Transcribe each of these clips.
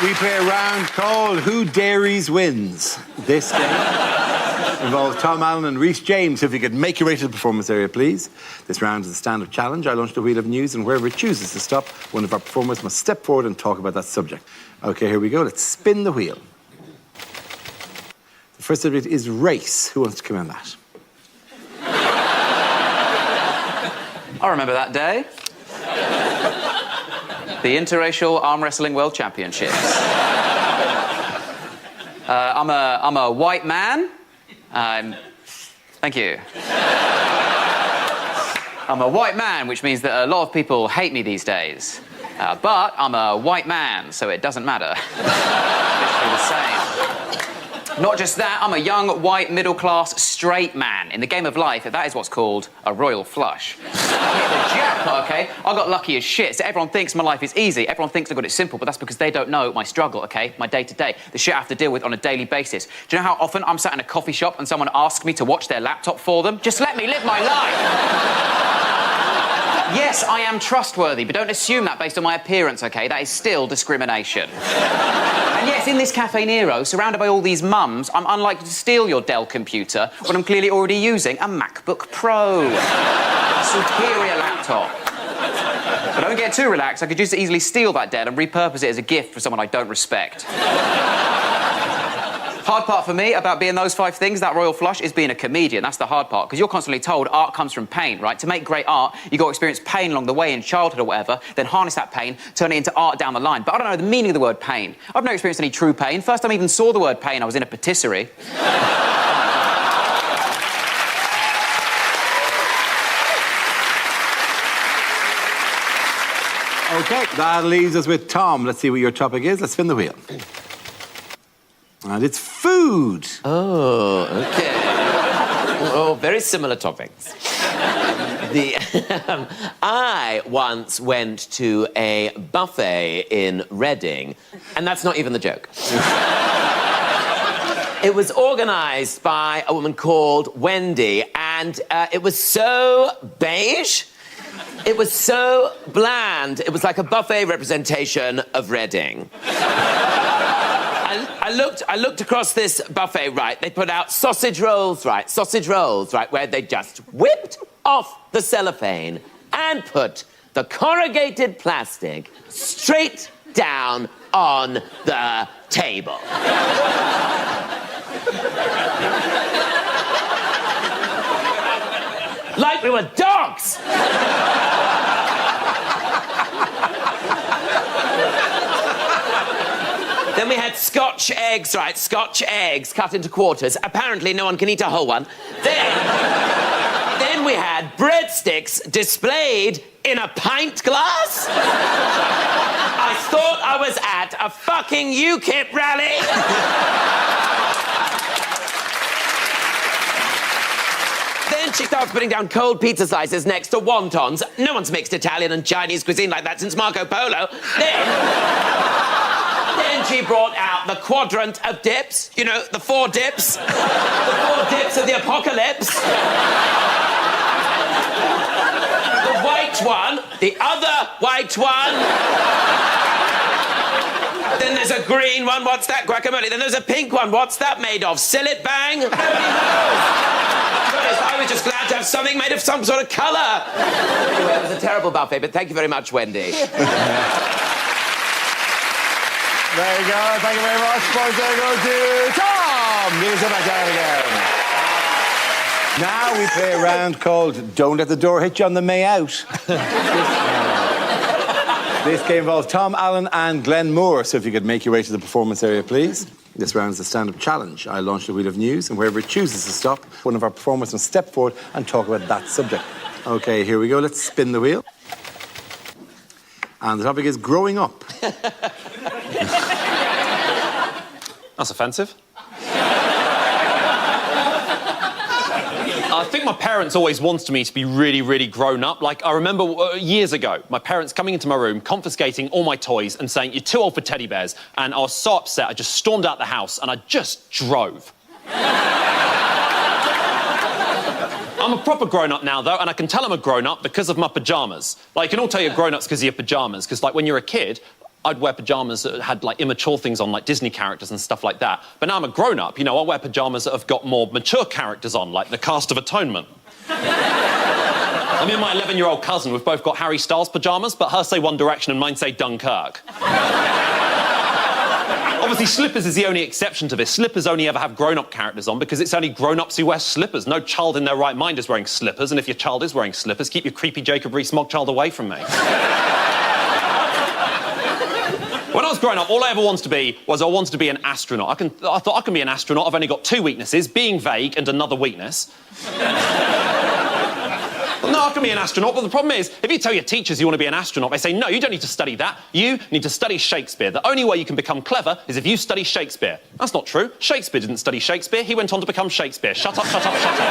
we play a round called Who Dares Wins. This game involves Tom Allen and Rhys James. So if you could make your way to the performance area, please. This round is a stand-up challenge. I launch the wheel of news, and wherever it chooses to stop, one of our performers must step forward and talk about that subject. OK, here we go. Let's spin the wheel. The first subject is race. Who wants to come on that? I remember that day. The Interracial Arm Wrestling World Championships. I'm a white man. Thank you. I'm a white man, which means that a lot of people hate me these days. But I'm a white man, so it doesn't matter. Literally the same. Not just that, I'm a young, white, middle-class, straight man. In the game of life, that is what's called a royal flush. I hit the jackpot, OK? I got lucky as shit, so everyone thinks my life is easy. Everyone thinks I've got it simple, but that's because they don't know my struggle, OK? My day-to-day, the shit I have to deal with on a daily basis. Do you know how often I'm sat in a coffee shop and someone asks me to watch their laptop for them? Just let me live my life! Yes, I am trustworthy, but don't assume that based on my appearance, OK? That is still discrimination. And yes, in this Cafe Nero, surrounded by all these mums, I'm unlikely to steal your Dell computer when I'm clearly already using a MacBook Pro. A superior laptop. But don't get too relaxed. I could just easily steal that Dell and repurpose it as a gift for someone I don't respect. Hard part for me about being those 5 things, that royal flush, is being a comedian. That's the hard part, because you're constantly told art comes from pain, right? To make great art, you've got to experience pain along the way in childhood or whatever, then harness that pain, turn it into art down the line. But I don't know the meaning of the word pain. I've never experienced any true pain. First time I even saw the word pain, I was in a patisserie. OK, that leaves us with Tom. Let's see what your topic is. Let's spin the wheel. And it's food. Oh, OK. Oh, very similar topics. I once went to a buffet in Reading, and that's not even the joke. It was organised by a woman called Wendy, and it was so beige. It was so bland. It was like a buffet representation of Reading. I looked across this buffet, right? They put out sausage rolls, right? Sausage rolls, right? Where they just whipped off the cellophane and put the corrugated plastic straight down on the table. Like we were dogs! Then we had Scotch eggs, right? Scotch eggs cut into quarters. Apparently no one can eat a whole one. Then we had breadsticks displayed in a pint glass. I thought I was at a fucking UKIP rally. Then she starts putting down cold pizza slices next to wontons. No one's mixed Italian and Chinese cuisine like that since Marco Polo. Then she brought out the quadrant of dips. You know, the 4 dips. The 4 dips of the apocalypse. The white one. The other white one. Then there's a green one. What's that? Guacamole. Then there's a pink one. What's that made of? Sillet bang? Nobody knows. I was just glad to have something made of some sort of colour. Anyway, it was a terrible buffet, but thank you very much, Wendy. There you go. Thank you very much. Points there go to Tom. Give us a back down again. Now we play a round called Don't Let the Door Hit You on the May Out. This game involves Tom Allen and Glenn Moore. So if you could make your way to the performance area, please. This round is a stand-up challenge. I launch the wheel of news, and wherever it chooses to stop, one of our performers must step forward and talk about that subject. OK, here we go. Let's spin the wheel. And the topic is growing up. That's offensive. I think my parents always wanted me to be really, really grown up. Like, I remember years ago, my parents coming into my room, confiscating all my toys and saying, "You're too old for teddy bears." And I was so upset, I just stormed out the house and I just drove. I'm a proper grown-up now, though, and I can tell I'm a grown-up because of my pyjamas. Like, you can all tell you're grown-ups because of your pyjamas, because, like, when you're a kid, I'd wear pyjamas that had, like, immature things on, like Disney characters and stuff like that. But now I'm a grown-up, you know, I wear pyjamas that have got more mature characters on, like the Cast of Atonement. I mean, my 11-year-old cousin, we've both got Harry Styles pyjamas, but hers say One Direction and mine say Dunkirk. Obviously, slippers is the only exception to this. Slippers only ever have grown-up characters on because it's only grown-ups who wear slippers. No child in their right mind is wearing slippers, and if your child is wearing slippers, keep your creepy Jacob Rees-Mogg child away from me. When I was growing up, all I ever wanted to be was I wanted to be an astronaut. I thought I can be an astronaut. I've only got 2 weaknesses, being vague and another weakness. No, I can be an astronaut, but the problem is, if you tell your teachers you want to be an astronaut, they say, no, you don't need to study that. You need to study Shakespeare. The only way you can become clever is if you study Shakespeare. That's not true. Shakespeare didn't study Shakespeare. He went on to become Shakespeare. Shut up, shut up, shut up.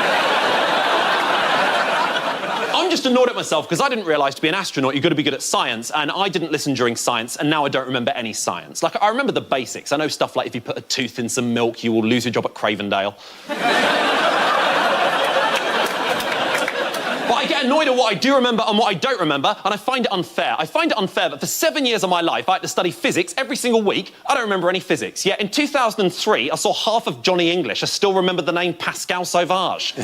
I'm just annoyed at myself because I didn't realise to be an astronaut you've got to be good at science, and I didn't listen during science, and now I don't remember any science. Like, I remember the basics. I know stuff like if you put a tooth in some milk, you will lose your job at Cravendale. But I get annoyed at what I do remember and what I don't remember, and I find it unfair. I find it unfair that for 7 years of my life I had to study physics every single week. I don't remember any physics. Yet in 2003, I saw half of Johnny English. I still remember the name Pascal Sauvage.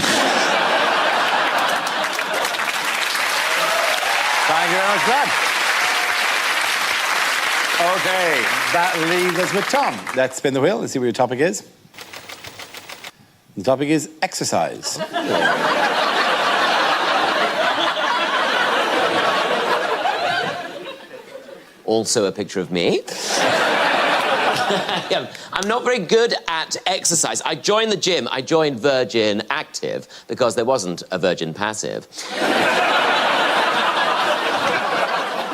Thank you very much, Brad. OK, that leaves us with Tom. Let's spin the wheel and see what your topic is. The topic is exercise. Also a picture of me. I'm not very good at exercise. I joined the gym. I joined Virgin Active because there wasn't a Virgin Passive.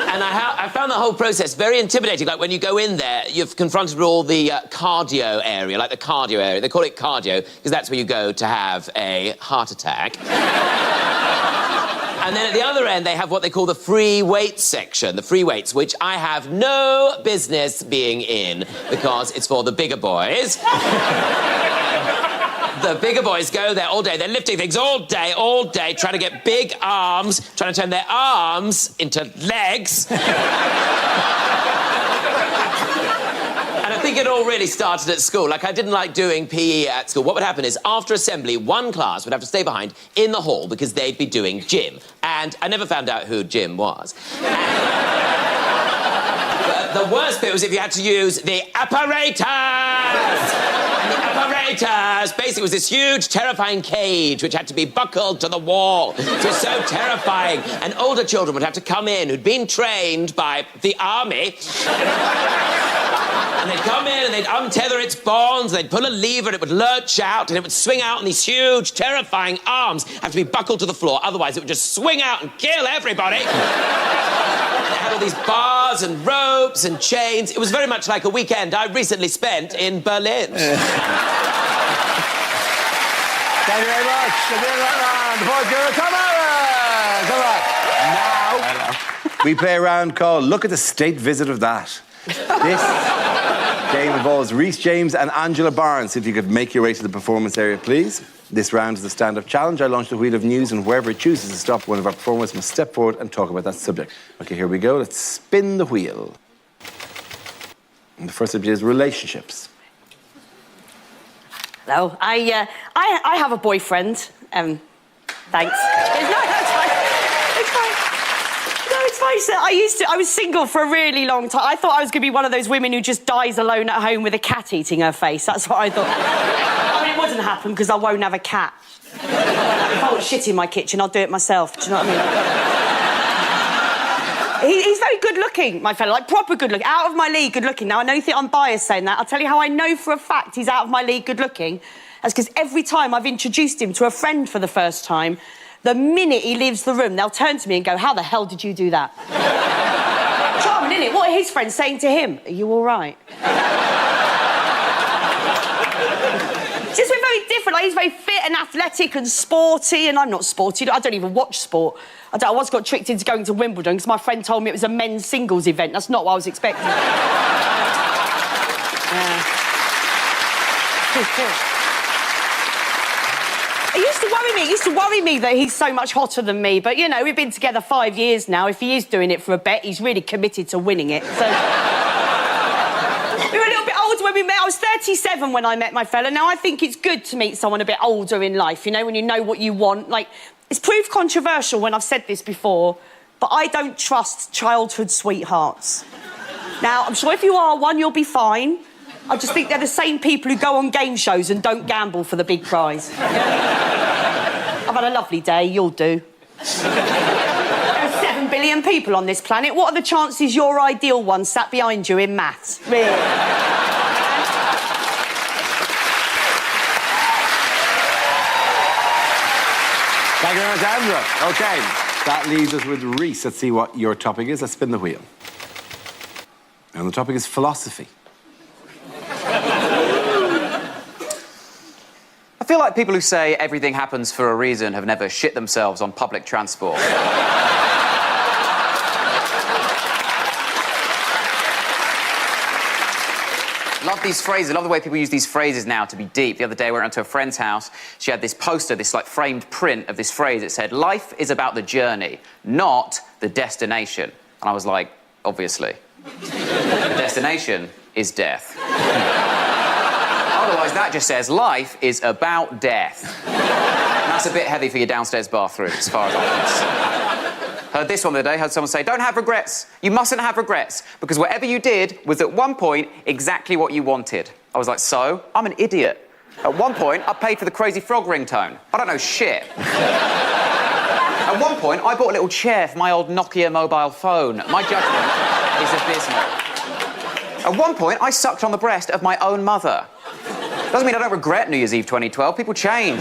And I found the whole process very intimidating. Like, when you go in there, you're confronted with all the cardio area, like the cardio area. They call it cardio because that's where you go to have a heart attack. And then at the other end, they have what they call the free weights section, the free weights, which I have no business being in because it's for the bigger boys. The bigger boys go there all day. They're lifting things all day, trying to get big arms, trying to turn their arms into legs. And I think it all really started at school. Like, I didn't like doing PE at school. What would happen is, after assembly, one class would have to stay behind in the hall because they'd be doing gym. And I never found out who Jim was. The worst bit was if you had to use the apparatus! And the apparatus basically was this huge, terrifying cage which had to be buckled to the wall. It was so terrifying. And older children would have to come in who'd been trained by the army. And they'd come in and they'd untether its bonds, and they'd pull a lever and it would lurch out and it would swing out, and these huge, terrifying arms have to be buckled to the floor, otherwise it would just swing out and kill everybody. They had all these bars and ropes and chains. It was very much like a weekend I recently spent in Berlin. Thank you very much. The boys go to Tom Allen. All right. Now, we play a round called Look at the State Visit of That. This game involves Rhys James and Angela Barnes. If you could make your way to the performance area, please. This round is a stand-up challenge. I launch the wheel of news, and whoever it chooses to stop, one of our performers must step forward and talk about that subject. OK, here we go. Let's spin the wheel. And the first subject is relationships. Hello. I have a boyfriend. Thanks. No, that's fine. It's fine. No, it's fine. So I was single for a really long time. I thought I was going to be one of those women who just dies alone at home with a cat eating her face. That's what I thought. I mean, it wouldn't happen because I won't have a cat. If I want shit in my kitchen, I'll do it myself. Do you know what I mean? He's very good-looking, my fella, like proper good-looking, out of my league good-looking. Now, I know you think I'm biased saying that. I'll tell you how I know for a fact he's out of my league good-looking. That's because every time I've introduced him to a friend for the first time, the minute he leaves the room, they'll turn to me and go, how the hell did you do that? Charming, isn't it? What are his friends saying to him? Are you all right? Just we're very different. Like, he's very fit and athletic and sporty, and I'm not sporty. I don't even watch sport. I once got tricked into going to Wimbledon because my friend told me it was a men's singles event. That's not what I was expecting. It used to worry me that he's so much hotter than me. But, you know, we've been together 5 years now. If he is doing it for a bet, he's really committed to winning it. So... when we met. I was 37 when I met my fella. Now, I think it's good to meet someone a bit older in life, you know, when you know what you want. Like, it's proved controversial when I've said this before, but I don't trust childhood sweethearts. Now, I'm sure if you are one, you'll be fine. I just think they're the same people who go on game shows and don't gamble for the big prize. I've had a lovely day, you'll do. There are 7 billion people on this planet. What are the chances your ideal one sat behind you in maths? Really? Thank you very much, Andrew. OK, that leaves us with Reese. Let's see what your topic is. Let's spin the wheel. And the topic is philosophy. I feel like people who say everything happens for a reason have never shit themselves on public transport. Love these phrases. I love the way people use these phrases now to be deep. The other day, I went to a friend's house. She had this poster, this like framed print of this phrase. It said, "Life is about the journey, not the destination." And I was like, obviously. The destination is death. Otherwise, that just says life is about death. And that's a bit heavy for your downstairs bathroom, as far as I'm concerned. Heard this one the other day, heard someone say, "Don't have regrets. You mustn't have regrets, because whatever you did was at one point exactly what you wanted." I was like, so? I'm an idiot. At one point, I paid for the Crazy Frog ringtone. I don't know shit. At one point, I bought a little chair for my old Nokia mobile phone. My judgment is abysmal. At one point, I sucked on the breast of my own mother. Doesn't mean I don't regret New Year's Eve 2012. People change.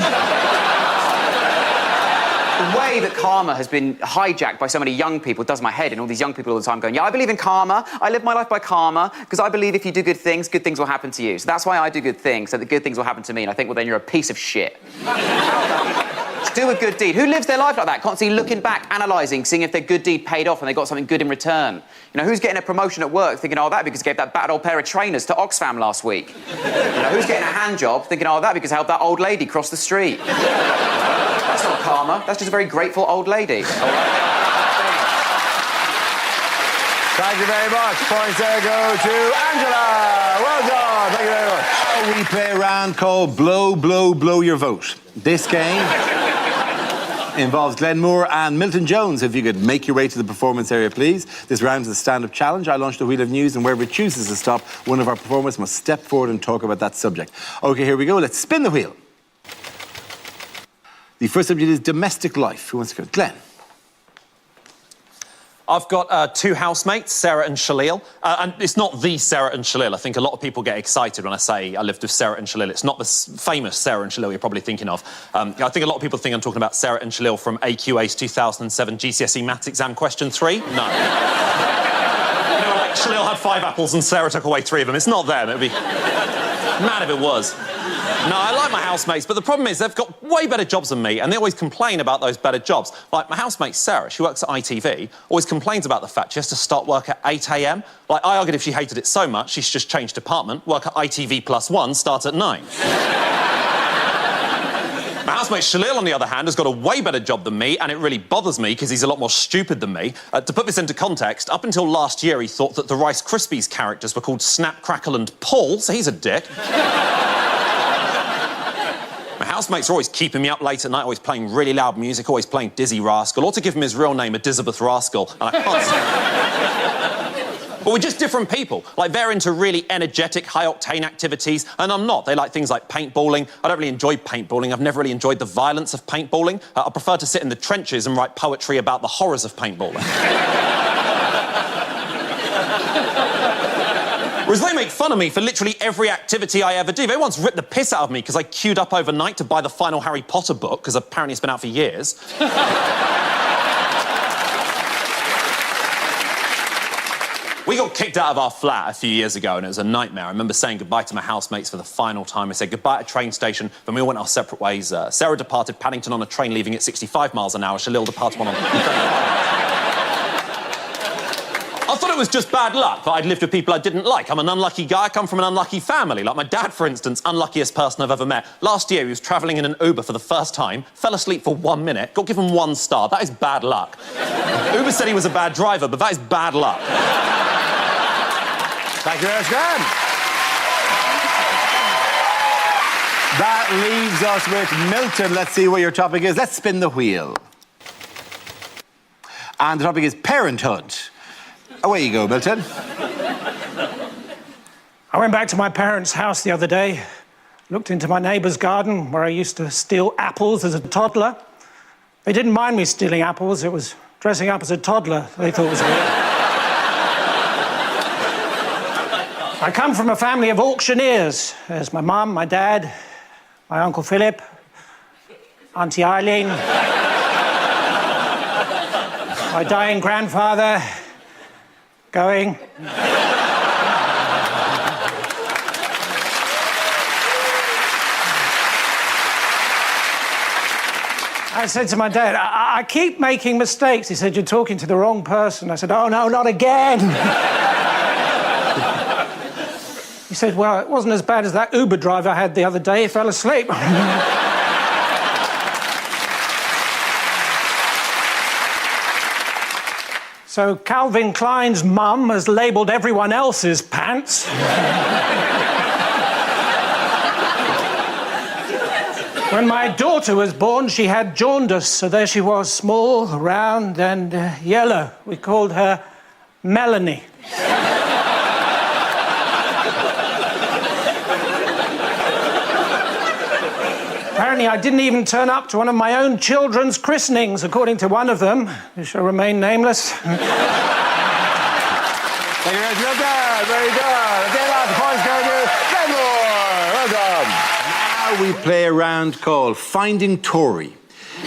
The way that karma has been hijacked by so many young people does my head, and all these young people all the time going, "Yeah, I believe in karma. I live my life by karma, because I believe if you do good things will happen to you. So that's why I do good things, so that good things will happen to me." And I think, well, then you're a piece of shit. Just do a good deed. Who lives their life like that? Constantly looking back, analysing, seeing if their good deed paid off and they got something good in return. You know, who's getting a promotion at work thinking, "Oh, that because I gave that bad old pair of trainers to Oxfam last week"? You know, who's getting a hand job thinking, "Oh, that because I helped that old lady cross the street"? That's not karma. That's just a very grateful old lady. Thank you very much. Points there go to Angela. Well done. Thank you very much. We play a round called Blow, Blow, Blow Your Vote. This game involves Glenn Moore and Milton Jones. If you could make your way to the performance area, please. This round is a stand-up challenge. I launched the wheel of news, and wherever it chooses to stop, one of our performers must step forward and talk about that subject. OK, here we go. Let's spin the wheel. The first subject is domestic life. Who wants to go? Glenn. I've got 2 housemates, Sarah and Shalil. And it's not the Sarah and Shalil. I think a lot of people get excited when I say I lived with Sarah and Shalil. It's not the famous Sarah and Shalil you're probably thinking of. I think a lot of people think I'm talking about Sarah and Shalil from AQA's 2007 GCSE Maths Exam Question 3. No. You know, like Shalil had 5 apples and Sarah took away 3 of them. It's not them. It would be mad if it was. No, I like my housemates, but the problem is they've got way better jobs than me, and they always complain about those better jobs. Like, my housemate Sarah, she works at ITV, always complains about the fact she has to start work at 8 a.m. Like, I argued if she hated it so much, she should just change department, work at ITV+1, start at 9. My housemate Shalil, on the other hand, has got a way better job than me, and it really bothers me because he's a lot more stupid than me. To put this into context, up until last year, he thought that the Rice Krispies characters were called Snap, Crackle and Paul, so he's a dick. My housemates are always keeping me up late at night, always playing really loud music, always playing Dizzy Rascal, or to give him his real name, Elizabeth Rascal, and I can't But we're just different people. Like, they're into really energetic, high-octane activities, and I'm not. They like things like paintballing. I don't really enjoy paintballing. I've never really enjoyed the violence of paintballing. I prefer to sit in the trenches and write poetry about the horrors of paintballing. Whereas they make fun of me for literally every activity I ever do. They once ripped the piss out of me because I queued up overnight to buy the final Harry Potter book, because apparently it's been out for years. We got kicked out of our flat a few years ago, and it was a nightmare. I remember saying goodbye to my housemates for the final time. I said goodbye at a train station, then we all went our separate ways. Sarah departed Paddington on a train leaving at 65 miles an hour. Shalil departed one on... I thought it was just bad luck that I'd lived with people I didn't like. I'm an unlucky guy. I come from an unlucky family. Like my dad, for instance, unluckiest person I've ever met. Last year, he was travelling in an Uber for the first time, fell asleep for 1 minute, got given 1 star. That is bad luck. Uber said he was a bad driver, but that is bad luck. Thank you very much, Graham. That leaves us with Milton. Let's see what your topic is. Let's spin the wheel. And the topic is parenthood. Away you go, Milton. I went back to my parents' house the other day, looked into my neighbour's garden where I used to steal apples as a toddler. They didn't mind me stealing apples, it was dressing up as a toddler they thought was weird. I come from a family of auctioneers. There's my mum, my dad, my Uncle Philip, Auntie Eileen, my dying grandfather, going. I said to my dad, I keep making mistakes. He said, you're talking to the wrong person. I said, oh, no, not again. He said, well, it wasn't as bad as that Uber driver I had the other day. He fell asleep. So Calvin Klein's mum has labelled everyone else's pants. When my daughter was born, she had jaundice, so there she was, small, round, and yellow. We called her Melanie. Apparently, I didn't even turn up to one of my own children's christenings, according to one of them, who shall remain nameless. Thank you very much. Very good. Get out the points go to Glenmore. Well done. Now we play a round called Finding Tory.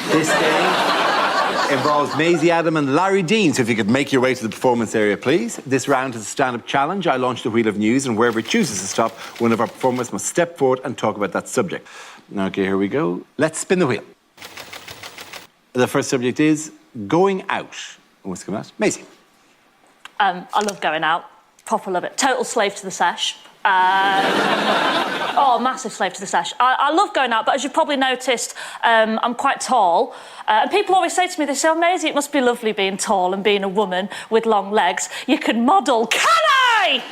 This game involves Maisie Adam and Larry Dean, so if you could make your way to the performance area, please. This round is a stand-up challenge. I launch the wheel of news, and wherever it chooses to stop, one of our performers must step forward and talk about that subject. Okay, here we go. Let's spin the wheel. The first subject is going out. What's coming out? Maisie. I love going out. Proper love it. Total slave to the sesh. Oh, massive slave to the sesh. I love going out, but as you've probably noticed, I'm quite tall. And people always say to me, they say, oh, Maisie, it must be lovely being tall and being a woman with long legs. You can model. Can I?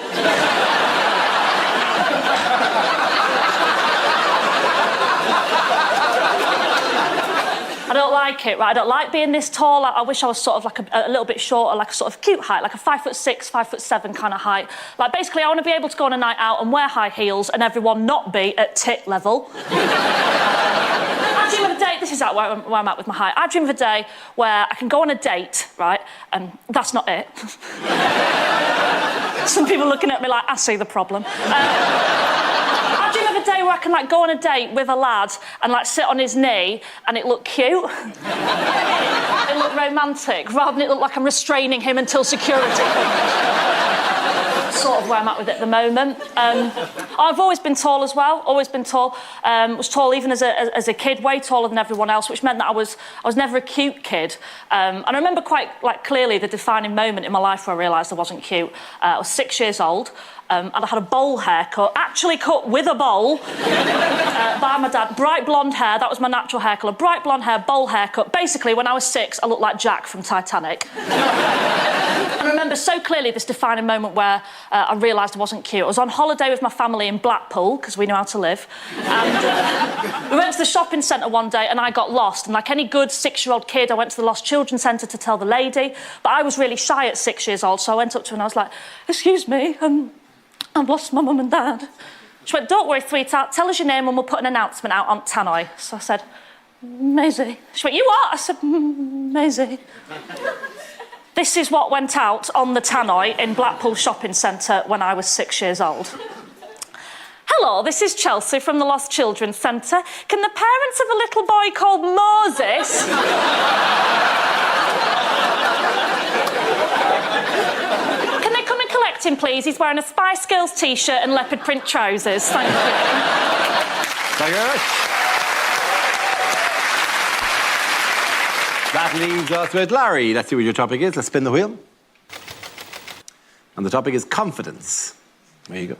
I don't like it, right? I don't like being this tall. I wish I was sort of like a little bit shorter, like a sort of cute height, like a 5'6", 5'7" kind of height. Like, basically, I want to be able to go on a night out and wear high heels and everyone not be at tit level. I dream of a day, this is where I'm at with my height. I dream of a day where I can go on a date, right? And that's not it. Some people looking at me like, I see the problem. I dream of a day where I can, like, go on a date with a lad and, like, sit on his knee and it look cute. It look romantic, rather than it look like I'm restraining him until security comes. Sort of where I'm at with it at the moment. I've always been tall as well, always been tall. Was tall even as a kid, way taller than everyone else, which meant that I was never a cute kid. And I remember quite, like, clearly the defining moment in my life where I realised I wasn't cute. I was 6 years old. And I had a bowl haircut, actually cut with a bowl, by my dad. Bright blonde hair, that was my natural hair colour. Bright blonde hair, bowl haircut. Basically, when I was 6, I looked like Jack from Titanic. I remember so clearly this defining moment where I realised I wasn't cute. I was on holiday with my family in Blackpool, because we knew how to live. And we went to the shopping centre one day and I got lost. And like any good 6-year-old kid, I went to the Lost Children Centre to tell the lady. But I was really shy at 6 years old, so I went up to her and I was like, excuse me, I've lost my mum and dad. She went, don't worry, sweetheart, tell us your name and we'll put an announcement out on Tannoy. So I said, Maisie. She went, you what? I said, Maisie. This is what went out on the Tannoy in Blackpool Shopping Centre when I was 6 years old. Hello, this is Chelsea from the Lost Children's Centre. Can the parents of a little boy called Moses... him, please. He's wearing a Spice Girls t-shirt and leopard print trousers. Thank you. Thank you very much. That leaves us with Larry. Let's see what your topic is. Let's spin the wheel. And the topic is confidence. There you go.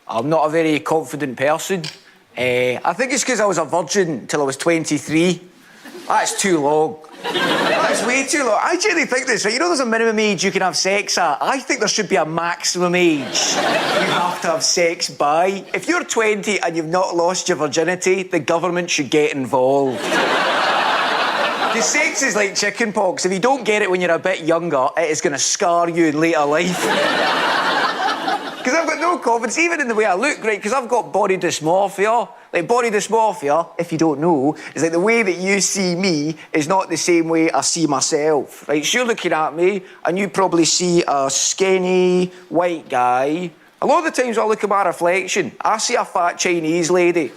I'm not a very confident person. I think it's because I was a virgin until I was 23. That's too long. That's way too long. I genuinely think this, right? You know there's a minimum age you can have sex at? I think there should be a maximum age you have to have sex by. If you're 20 and you've not lost your virginity, the government should get involved. Because sex is like chicken pox. If you don't get it when you're a bit younger, it is going to scar you in later life. Because I've got no confidence, even in the way I look, right? Because I've got body dysmorphia. Like, body dysmorphia, if you don't know, is like the way that you see me is not the same way I see myself, right? So you're looking at me, and you probably see a skinny, white guy. A lot of the times I look at my reflection, I see a fat Chinese lady.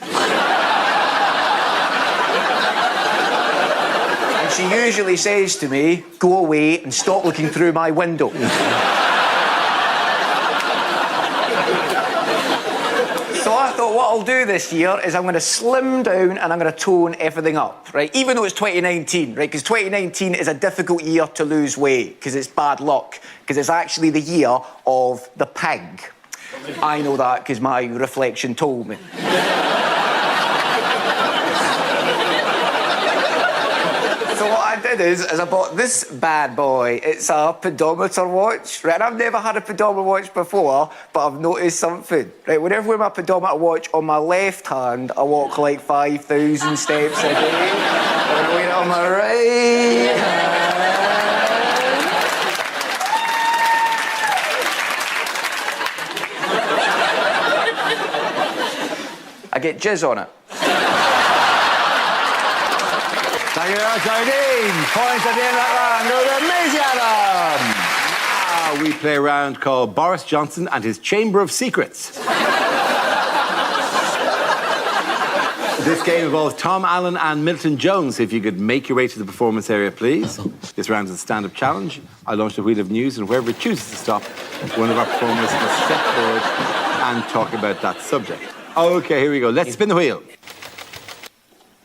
And she usually says to me, go away and stop looking through my window. So I thought what I'll do this year is I'm going to slim down and I'm going to tone everything up, right? Even though it's 2019, right? Because 2019 is a difficult year to lose weight because it's bad luck, because it's actually the year of the pig. I know that because my reflection told me. So what I did is I bought this bad boy. It's a pedometer watch, right? And I've never had a pedometer watch before, but I've noticed something, right? Whenever I wear my pedometer watch on my left hand, I walk like 5,000 steps a day. When I wear it on my right hand, I get jizz on it. Thank you very much, Dean. Points at the end of that round. Go to Miss Adam. Now we play a round called Boris Johnson and his Chamber of Secrets. This game involves Tom Allen and Milton Jones. If you could make your way to the performance area, please. This round is a stand-up challenge. I launch the wheel of news, and wherever it chooses to stop, one of our performers must step forward and talk about that subject. Okay, here we go. Let's spin the wheel.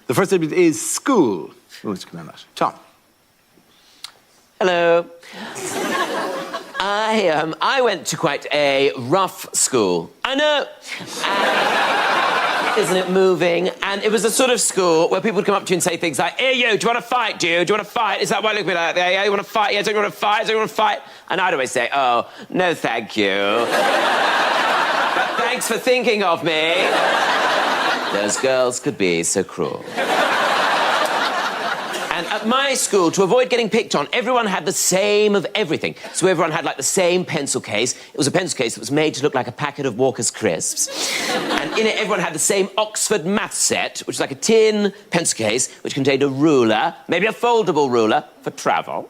The first subject is school. Oh, it's coming on that. Tom. Hello. I went to quite a rough school. I know. Isn't it moving? And it was a sort of school where people would come up to you and say things like, "Hey, you, do you want to fight, do you? Do you want to fight? Is that why I look at me like that? Yeah, you want to fight? Yeah, don't you want to fight? Don't you want to fight?" And I'd always say, "Oh, no, thank you. But thanks for thinking of me." Those girls could be so cruel. And at my school, to avoid getting picked on, everyone had the same of everything. So everyone had, like, the same pencil case. It was a pencil case that was made to look like a packet of Walker's Crisps. And in it, everyone had the same Oxford math set, which was like a tin pencil case, which contained a ruler, maybe a foldable ruler for travel.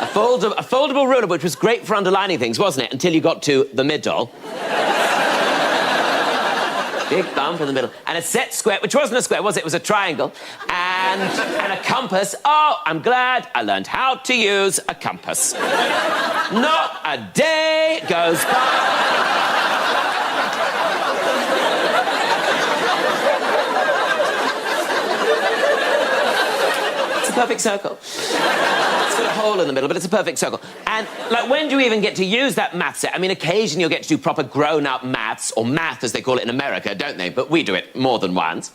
A foldable ruler, which was great for underlining things, wasn't it? Until you got to the middle. Big bump in the middle. And a set square, which wasn't a square, was it? It was a triangle. And a compass. Oh, I'm glad I learned how to use a compass. Not a day goes by. It's a perfect circle. It's got a hole in the middle, but it's a perfect circle. And, like, when do you even get to use that math set? I mean, occasionally you'll get to do proper grown-up maths, or math as they call it in America, don't they? But we do it more than once.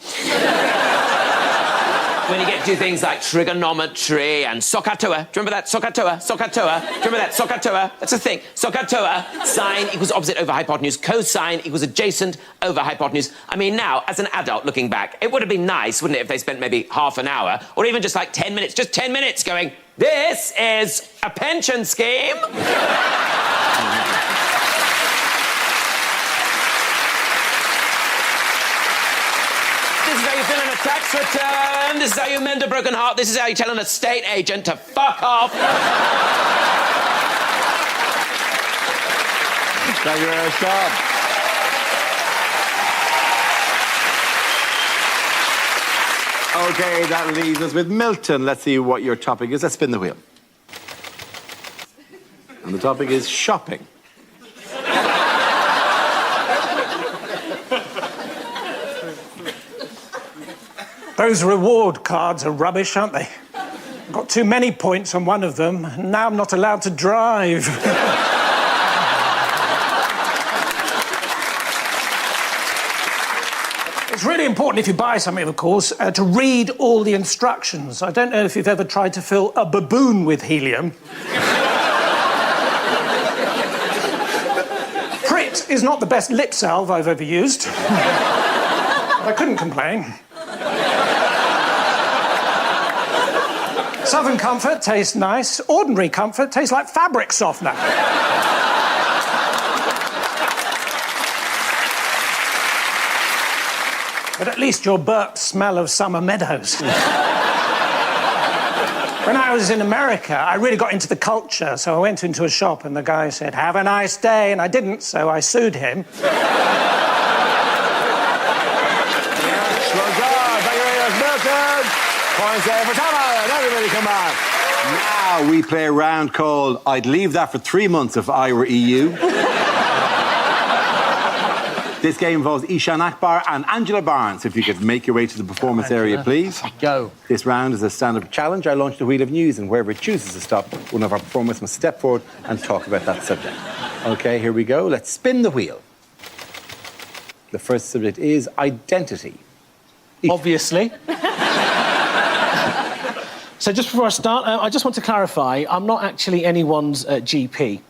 When you get to do things like trigonometry and SOHCAHTOA. Do you remember that? SOHCAHTOA, SOHCAHTOA. Do you remember that? SOHCAHTOA. That's a thing. SOHCAHTOA. Sine equals opposite over hypotenuse. Cosine equals adjacent over hypotenuse. I mean, now, as an adult looking back, it would have been nice, wouldn't it, if they spent maybe half an hour, or even just like 10 minutes, just 10 minutes going, "This is a pension scheme." This is how you fill in a tax return. This is how you mend a broken heart. This is how you tell an estate agent to fuck off. Thank you very much, Tom. Okay, that leaves us with Milton. Let's see what your topic is. Let's spin the wheel. And the topic is shopping. Those reward cards are rubbish, aren't they? I've got too many points on one of them, and now I'm not allowed to drive. It's really important if you buy something, of course, to read all the instructions. I don't know if you've ever tried to fill a baboon with helium. is not the best lip salve I've ever used. But I couldn't complain. Southern Comfort tastes nice. Ordinary Comfort tastes like fabric softener. But at least your burps smell of summer meadows. When I was in America, I really got into the culture, so I went into a shop and the guy said, "Have a nice day," and I didn't, so I sued him. Points there for Tom Allen. Everybody come on. Now we play a round called I'd Leave That for 3 months if I Were EU. This game involves Ishan Akbar and Angela Barnes. If you could make your way to the performance area, please. Go. This round is a stand-up challenge. I launch the wheel of news, and wherever it chooses to stop, one of our performers must step forward and talk about that subject. OK, here we go. Let's spin the wheel. The first subject is identity. Obviously. So just before I start, I just want to clarify, I'm not actually anyone's GP.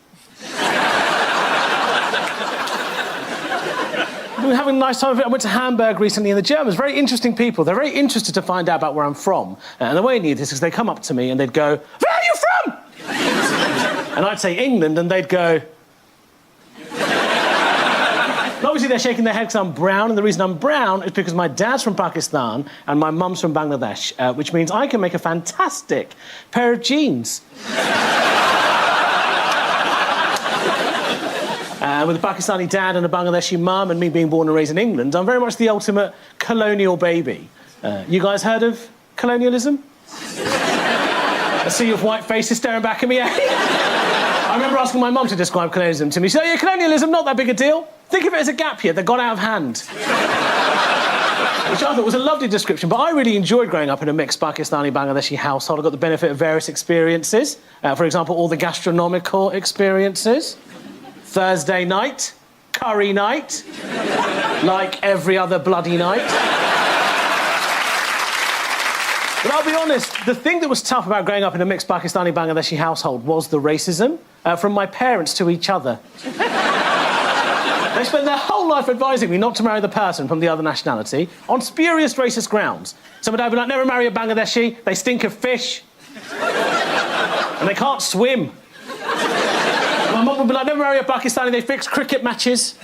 We were having a nice time. I went to Hamburg recently, and the Germans, very interesting people. They're very interested to find out about where I'm from. And the way I knew this is they come up to me and they'd go, "Where are you from?" And I'd say England, and they'd go... And obviously they're shaking their head because I'm brown, and the reason I'm brown is because my dad's from Pakistan and my mum's from Bangladesh, which means I can make a fantastic pair of jeans. With a Pakistani dad and a Bangladeshi mum, and me being born and raised in England, I'm very much the ultimate colonial baby. You guys heard of colonialism? A sea of white faces staring back at me, eh? I remember asking my mum to describe colonialism to me. She said, "Oh, yeah, colonialism, not that big a deal. Think of it as a gap year that got out of hand." Which I thought was a lovely description, but I really enjoyed growing up in a mixed Pakistani-Bangladeshi household. I got the benefit of various experiences. For example, all the gastronomical experiences. Thursday night, curry night, like every other bloody night. But I'll be honest, the thing that was tough about growing up in a mixed Pakistani-Bangladeshi household was the racism from my parents to each other. They spent their whole life advising me not to marry the person from the other nationality on spurious racist grounds. So my dad would be like, "Never marry a Bangladeshi, they stink of fish. And they can't swim." My mum would be like, "Never marry a Pakistani, they fix cricket matches.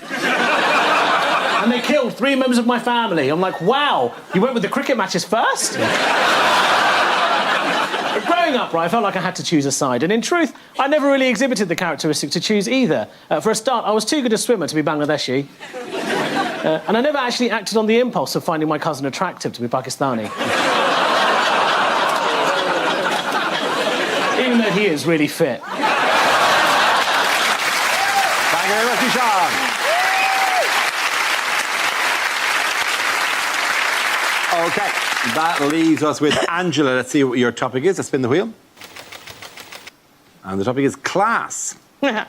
And they killed 3 members of my family." I'm like, wow, you went with the cricket matches first? But growing up, right, I felt like I had to choose a side. And in truth, I never really exhibited the characteristic to choose either. For a start, I was too good a swimmer to be Bangladeshi. And I never actually acted on the impulse of finding my cousin attractive to be Pakistani. Even though he is really fit. Thank you very much, Ishan. OK, that leaves us with Angela. Let's see what your topic is. Let's spin the wheel. And the topic is class. Yeah,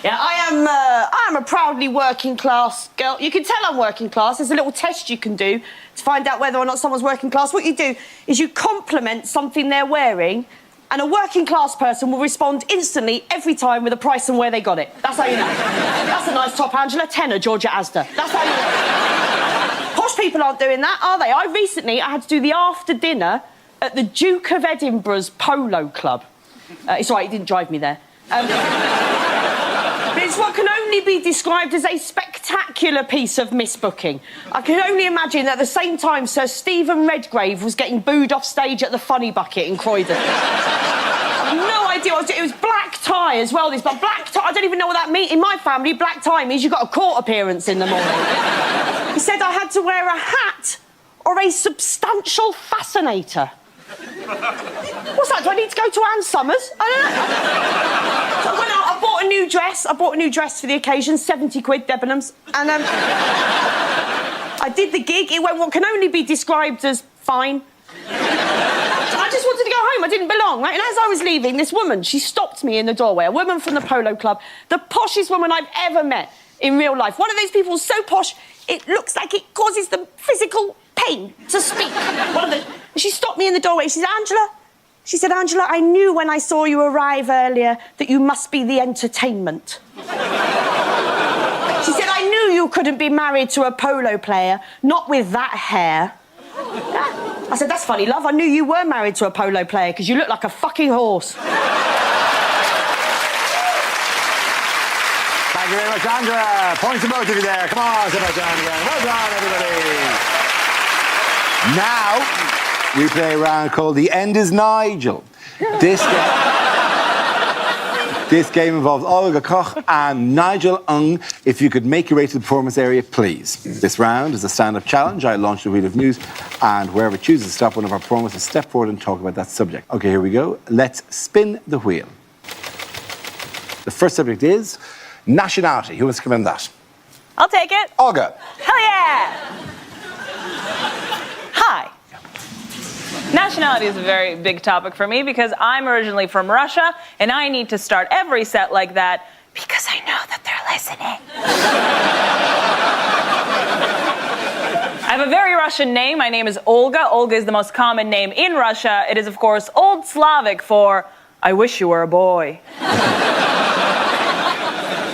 I am a proudly working class girl. You can tell I'm working class. There's a little test you can do to find out whether or not someone's working class. What you do is you compliment something they're wearing, and a working class person will respond instantly every time with a price and where they got it. That's how you know. That's a nice top, Angela. Tenner, Georgia Asda. That's how you know. Posh people aren't doing that, are they? I had to do the after dinner at the Duke of Edinburgh's Polo Club. It's all right, he didn't drive me there. But it's what can only be described as a spectacular piece of misbooking. I can only imagine that at the same time Sir Stephen Redgrave was getting booed off stage at the Funny Bucket in Croydon. I have no idea what it was. Black tie as well, but black tie, I don't even know what that means. In my family, black tie means you've got a court appearance in the morning. He said I had to wear a hat or a substantial fascinator. What's that? Do I need to go to Ann Summers? I don't know. So I went out, I bought a new dress. I bought a new dress for the occasion, 70 quid, Debenhams. And I did the gig. It went what can only be described as fine. I just wanted to go home. I didn't belong, right? And as I was leaving, this woman, she stopped me in the doorway, a woman from the Polo Club, the poshest woman I've ever met in real life. One of those people so posh, it looks like it causes them physical pain to speak. She stopped me in the doorway. She said, "Angela," she said, "Angela, I knew when I saw you arrive earlier that you must be the entertainment." She said, I knew you couldn't be married to a polo player, not with that hair. Yeah. I said, that's funny, love. I knew you were married to a polo player because you look like a fucking horse. Thank you very much, Andrea. Points to both of you there. Come on, Sebastian again. Well done, everybody. Now, we play a round called The End is Nigel. This game involves Olga Koch and Nigel Ung. If you could make your way to the performance area, please. This round is a stand-up challenge. I launch the wheel of news, and wherever it chooses to stop, one of our performers will step forward and talk about that subject. OK, here we go. Let's spin the wheel. The first subject is nationality. Who wants to come in that? I'll take it. Olga. Hell yeah! Hi. Nationality is a very big topic for me because I'm originally from Russia and I need to start every set like that because I know that they're listening. I have a very Russian name. My name is Olga. Olga is the most common name in Russia. It is, of course, Old Slavic for I wish you were a boy.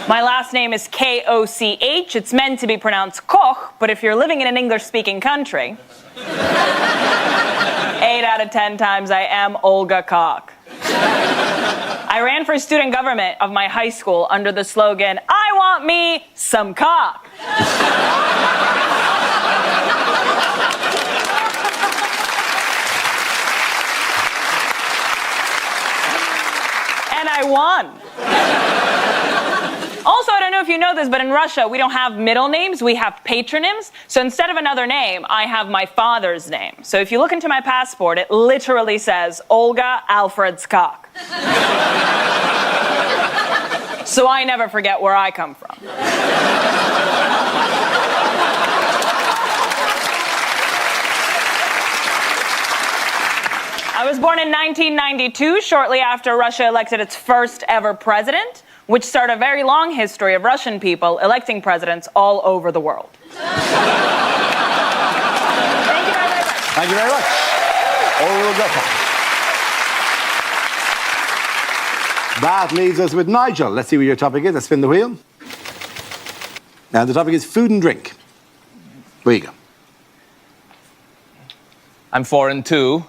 My last name is K-O-C-H. It's meant to be pronounced Koch, but if you're living in an English-speaking country, 8 out of 10 times I am Olga Koch. I ran for student government of my high school under the slogan, I want me some cock. And I won. Also, I don't know if you know this, but in Russia, we don't have middle names, we have patronyms. So instead of another name, I have my father's name. So if you look into my passport, it literally says Olga Alfredskak. So I never forget where I come from. I was born in 1992, shortly after Russia elected its first ever president, which started a very long history of Russian people electing presidents all over the world. Thank you very much. Thank you very much. Olga. That leaves us with Nigel. Let's see what your topic is. Let's spin the wheel. Now, the topic is food and drink. Where you go? I'm foreign too.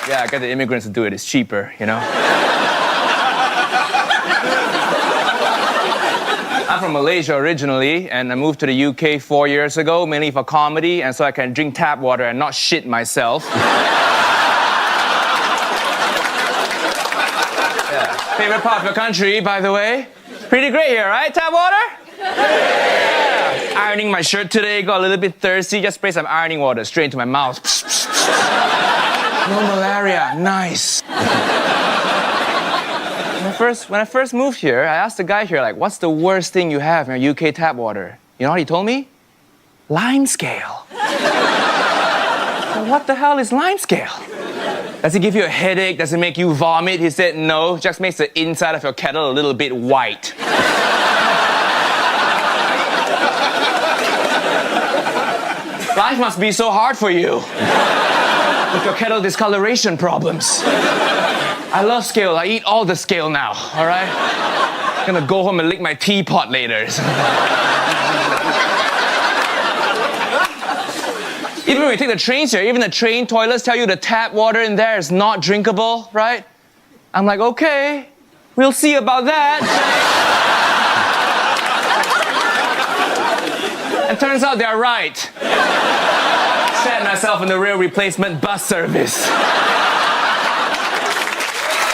Yeah, I got the immigrants to do it. It's cheaper, you know? I'm from Malaysia originally, and I moved to the UK 4 years ago, mainly for comedy, and so I can drink tap water and not shit myself. Yeah. Favorite part of your country, by the way? Pretty great here, right? Tap water? Yeah. Ironing my shirt today, got a little bit thirsty, just spray some ironing water straight into my mouth. No malaria, nice. When I first moved here, I asked the guy here, like, what's the worst thing you have in your UK tap water? You know what he told me? Lime scale. Well, what the hell is lime scale? Does it give you a headache? Does it make you vomit? He said, no, it just makes the inside of your kettle a little bit white. Life must be so hard for you. With your kettle discoloration problems. I love scale. I eat all the scale now, all right? I'm gonna go home and lick my teapot later. Even when you take the trains here, even the train toilets tell you the tap water in there is not drinkable, right? I'm like, okay, we'll see about that. And turns out they're right. Set myself in the real replacement bus service.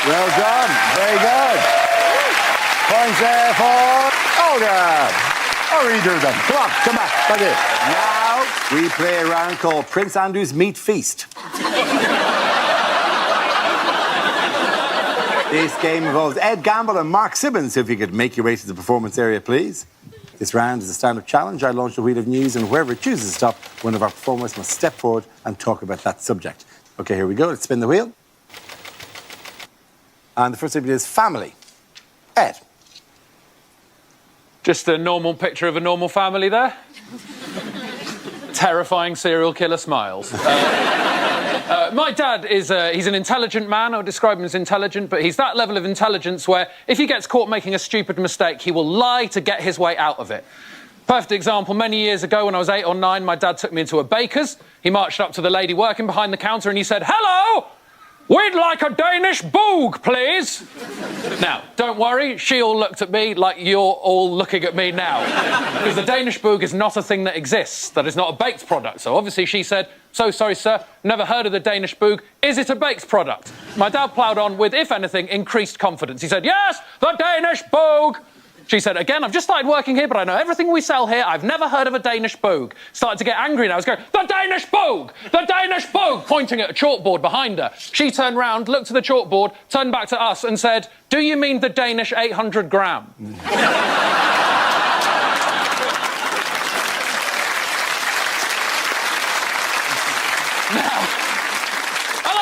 Well done. Very good. Points there for Olga. Or either of them. Come on, come back. Thank you. Now we play a round called Prince Andrew's Meat Feast. This game involves Ed Gamble and Mark Simmons. So if you could make your way to the performance area, please. This round is a stand-up challenge. I launch the wheel of news, and wherever it chooses to stop, one of our performers must step forward and talk about that subject. OK, here we go. Let's spin the wheel. And the first subject is family. Ed. Just a normal picture of a normal family there. My dad is he's an intelligent man. I would describe him as intelligent, but he's that level of intelligence where if he gets caught making a stupid mistake, he will lie to get his way out of it. Perfect example, many years ago when I was 8 or 9, my dad took me into a baker's. He marched up to the lady working behind the counter and he said, "Hello! We'd like a Danish boog, please." Now, don't worry, she all looked at me like you're all looking at me now. Because the Danish boog is not a thing that exists. That is not a baked product. So obviously she said, "So sorry, sir, never heard of the Danish boog. Is it a baked product?" My dad ploughed on with, if anything, increased confidence. He said, "Yes, the Danish boog." She said, "Again, I've just started working here, but I know everything we sell here. I've never heard of a Danish boog." Started to get angry now. I was going, "The Danish boog! The Danish boog!" pointing at a chalkboard behind her. She turned round, looked at the chalkboard, turned back to us and said, "Do you mean the Danish 800 gram?"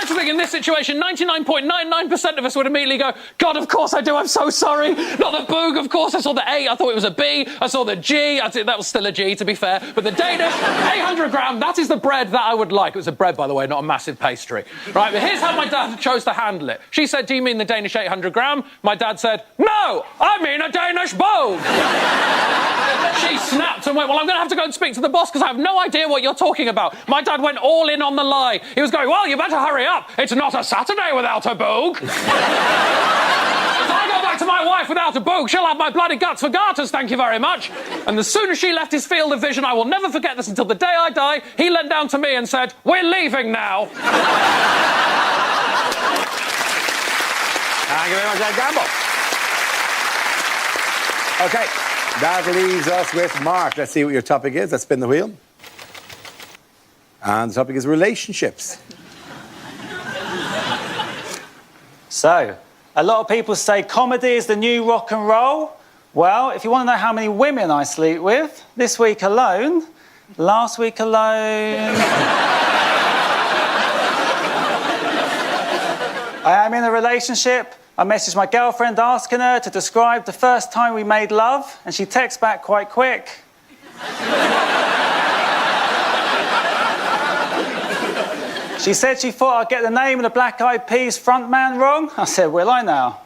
I think in this situation, 99.99% of us would immediately go, "God, of course I do, I'm so sorry. Not the boog, of course. I saw the A, I thought it was a B. I saw the G, that was still a G, to be fair. But the Danish 800 gram, that is the bread that I would like." It was a bread, by the way, not a massive pastry. Right, but here's how my dad chose to handle it. She said, "Do you mean the Danish 800 gram? My dad said, "No, I mean a Danish boog." She snapped and went, "Well, I'm going to have to go and speak to the boss because I have no idea what you're talking about." My dad went all in on the lie. He was going, "Well, you better hurry up. It's not a Saturday without a boog." If I go back to my wife without a boog, she'll have my bloody guts for garters, thank you very much. And as soon as she left his field of vision, I will never forget this until the day I die, he leant down to me and said, "We're leaving now." Thank you very much, Ed Gamble. OK, that leaves us with Mark. Let's see what your topic is. Let's spin the wheel. And the topic is relationships. So, a lot of people say comedy is the new rock and roll. Well, if you want to know how many women I sleep with, this week alone, last week alone... I am in a relationship. I messaged my girlfriend asking her to describe the first time we made love, and she texts back quite quick. She said she thought I'd get the name of the Black Eyed Peas frontman wrong. I said, "Will I now?"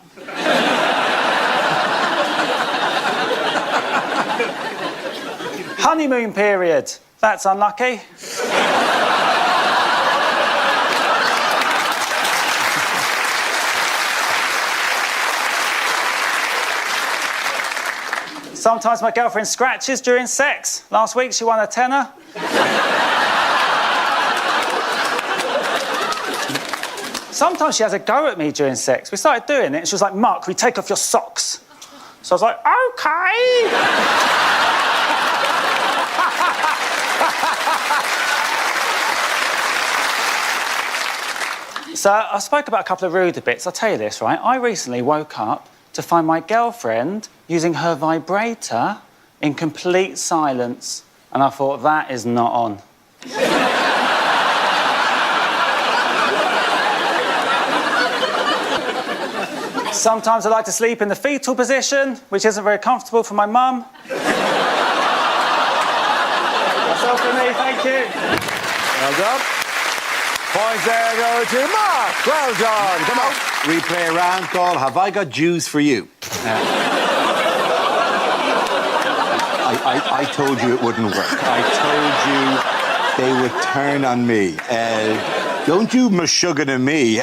Honeymoon period. That's unlucky. Sometimes my girlfriend scratches during sex. Last week she won a tenner. Sometimes she has a go at me during sex. We started doing it and she was like, "Mark, can we take off your socks?" So I was like, "OK." So I spoke about a couple of rude bits. I'll tell you this, right? I recently woke up to find my girlfriend using her vibrator in complete silence. And I thought, that is not on. Sometimes I like to sleep in the fetal position, which isn't very comfortable for my mum. That's all for me, thank you. Well done. Points there go to Mark. Well done. Come on. We play a round called Have I Got Jews for You? I told you it wouldn't work. I told you they would turn on me. Don't you mashuggan at me.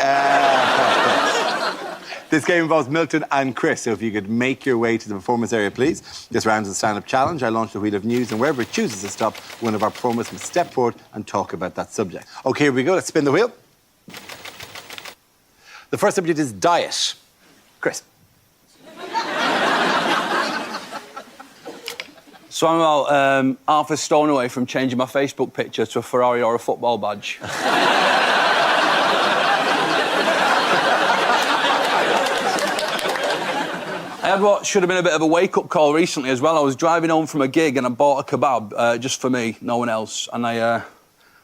This game involves Milton and Chris, so if you could make your way to the performance area, please. This round is a stand-up challenge. I launch the wheel of news, and wherever it chooses to stop, one of our performers must step forward and talk about that subject. OK, here we go. Let's spin the wheel. The first subject is diet. Chris. So I'm about half a stone away from changing my Facebook picture to a Ferrari or a football badge. I had what should have been a bit of a wake-up call recently as well. I was driving home from a gig and I bought a kebab just for me, no one else. And I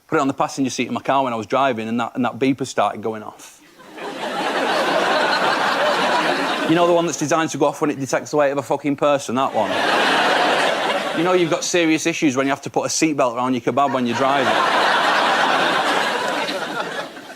put it on the passenger seat of my car when I was driving and that beeper started going off. You know the one that's designed to go off when it detects the weight of a fucking person, that one? You know you've got serious issues when you have to put a seatbelt around your kebab when you're driving.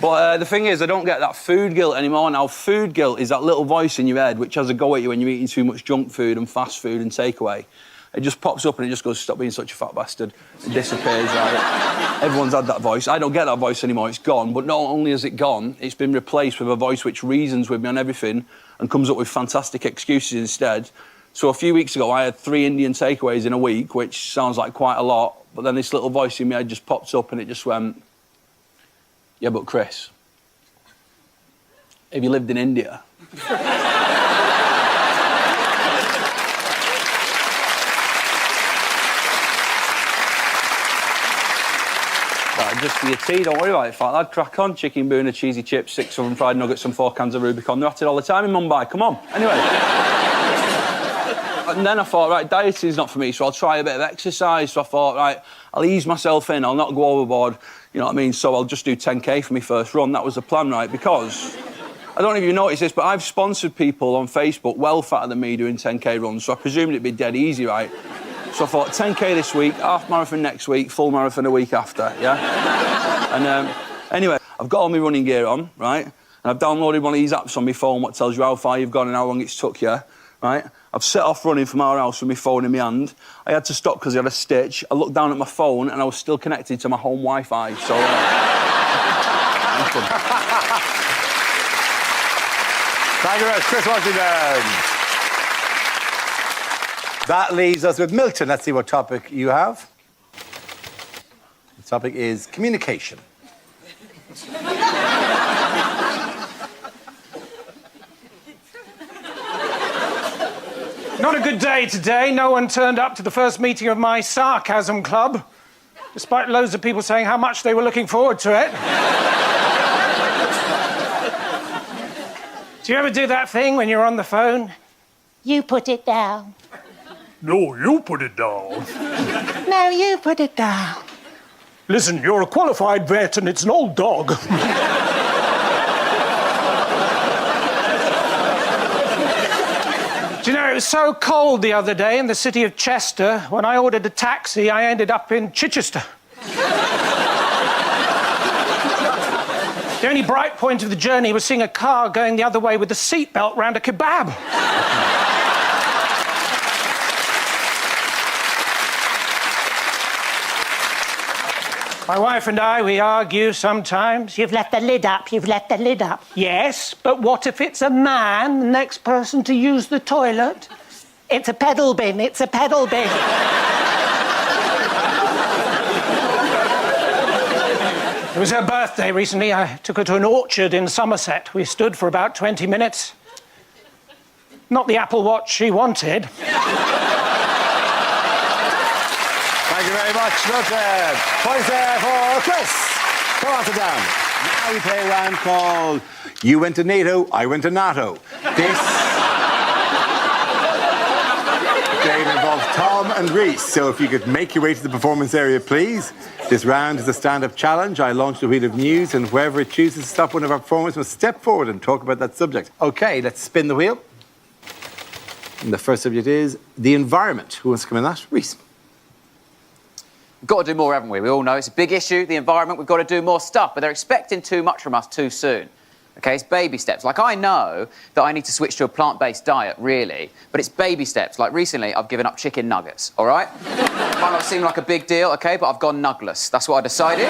But the thing is, I don't get that food guilt anymore. Now, food guilt is that little voice in your head which has a go at you when you're eating too much junk food and fast food and takeaway. It just pops up and it just goes, stop being such a fat bastard. It disappears, right? Everyone's had that voice. I don't get that voice anymore, it's gone. But not only has it gone, it's been replaced with a voice which reasons with me on everything and comes up with fantastic excuses instead. So a few weeks ago, I had 3 Indian takeaways in a week, which sounds like quite a lot. But then this little voice in my head just popped up and it just went, yeah, but Chris, if you lived in India... Just for your tea, don't worry about it. I'd crack on. Chicken burner, cheesy chips, 6 oven fried nuggets and 4 cans of Rubicon. They're at it all the time in Mumbai. Come on. Anyway. And then I thought, right, dieting's not for me, so I'll try a bit of exercise. So I thought, right, I'll ease myself in. I'll not go overboard. You know what I mean? So I'll just do 10K for my first run. That was the plan, right? Because... I don't know if you noticed this, but I've sponsored people on Facebook well fatter than me doing 10K runs, so I presumed it'd be dead easy, right? So I thought, 10K this week, half marathon next week, full marathon a week after, yeah? And anyway, I've got all my running gear on, right? And I've downloaded one of these apps on my phone what tells you how far you've gone and how long it's took you, right? I've set off running from our house with my phone in my hand. I had to stop because I had a stitch. I looked down at my phone and I was still connected to my home Wi-Fi, so... Thank you very much, Chris Washington. That leaves us with Milton. Let's see what topic you have. The topic is communication. Not a good day today. No one turned up to the first meeting of my sarcasm club, despite loads of people saying how much they were looking forward to it. Do you ever do that thing when you're on the phone? You put it down. No, you put it down. No, you put it down. Listen, you're a qualified vet and it's an old dog. Do you know, it was so cold the other day in the city of Chester, when I ordered a taxi, I ended up in Chichester. The only bright point of the journey was seeing a car going the other way with the seatbelt round a kebab. My wife and I, we argue sometimes. You've left the lid up, you've left the lid up. Yes, but what if it's a man, the next person to use the toilet? It's a pedal bin, it's a pedal bin. It was her birthday recently. I took her to an orchard in Somerset. We stood for about 20 minutes. Not the Apple Watch she wanted. Thank you very much, Milton. Points there for Chris. Come on, sit down. Now we play a round called You Went to NATO, I Went to NATO. This game involves Tom and Reese. So if you could make your way to the performance area, please. This round is a stand-up challenge. I launched a wheel of news, and whoever chooses to stop one of our performers must step forward and talk about that subject. OK, let's spin the wheel. And the first subject is the environment. Who wants to come in that? Reese. We've got to do more, haven't we? We all know it's a big issue, the environment. We've got to do more stuff, but they're expecting too much from us too soon. OK, it's baby steps. Like, I know that I need to switch to a plant-based diet, really, but it's baby steps. Like, recently, I've given up chicken nuggets, all right? Might not seem like a big deal, OK, but I've gone nugless. That's what I decided.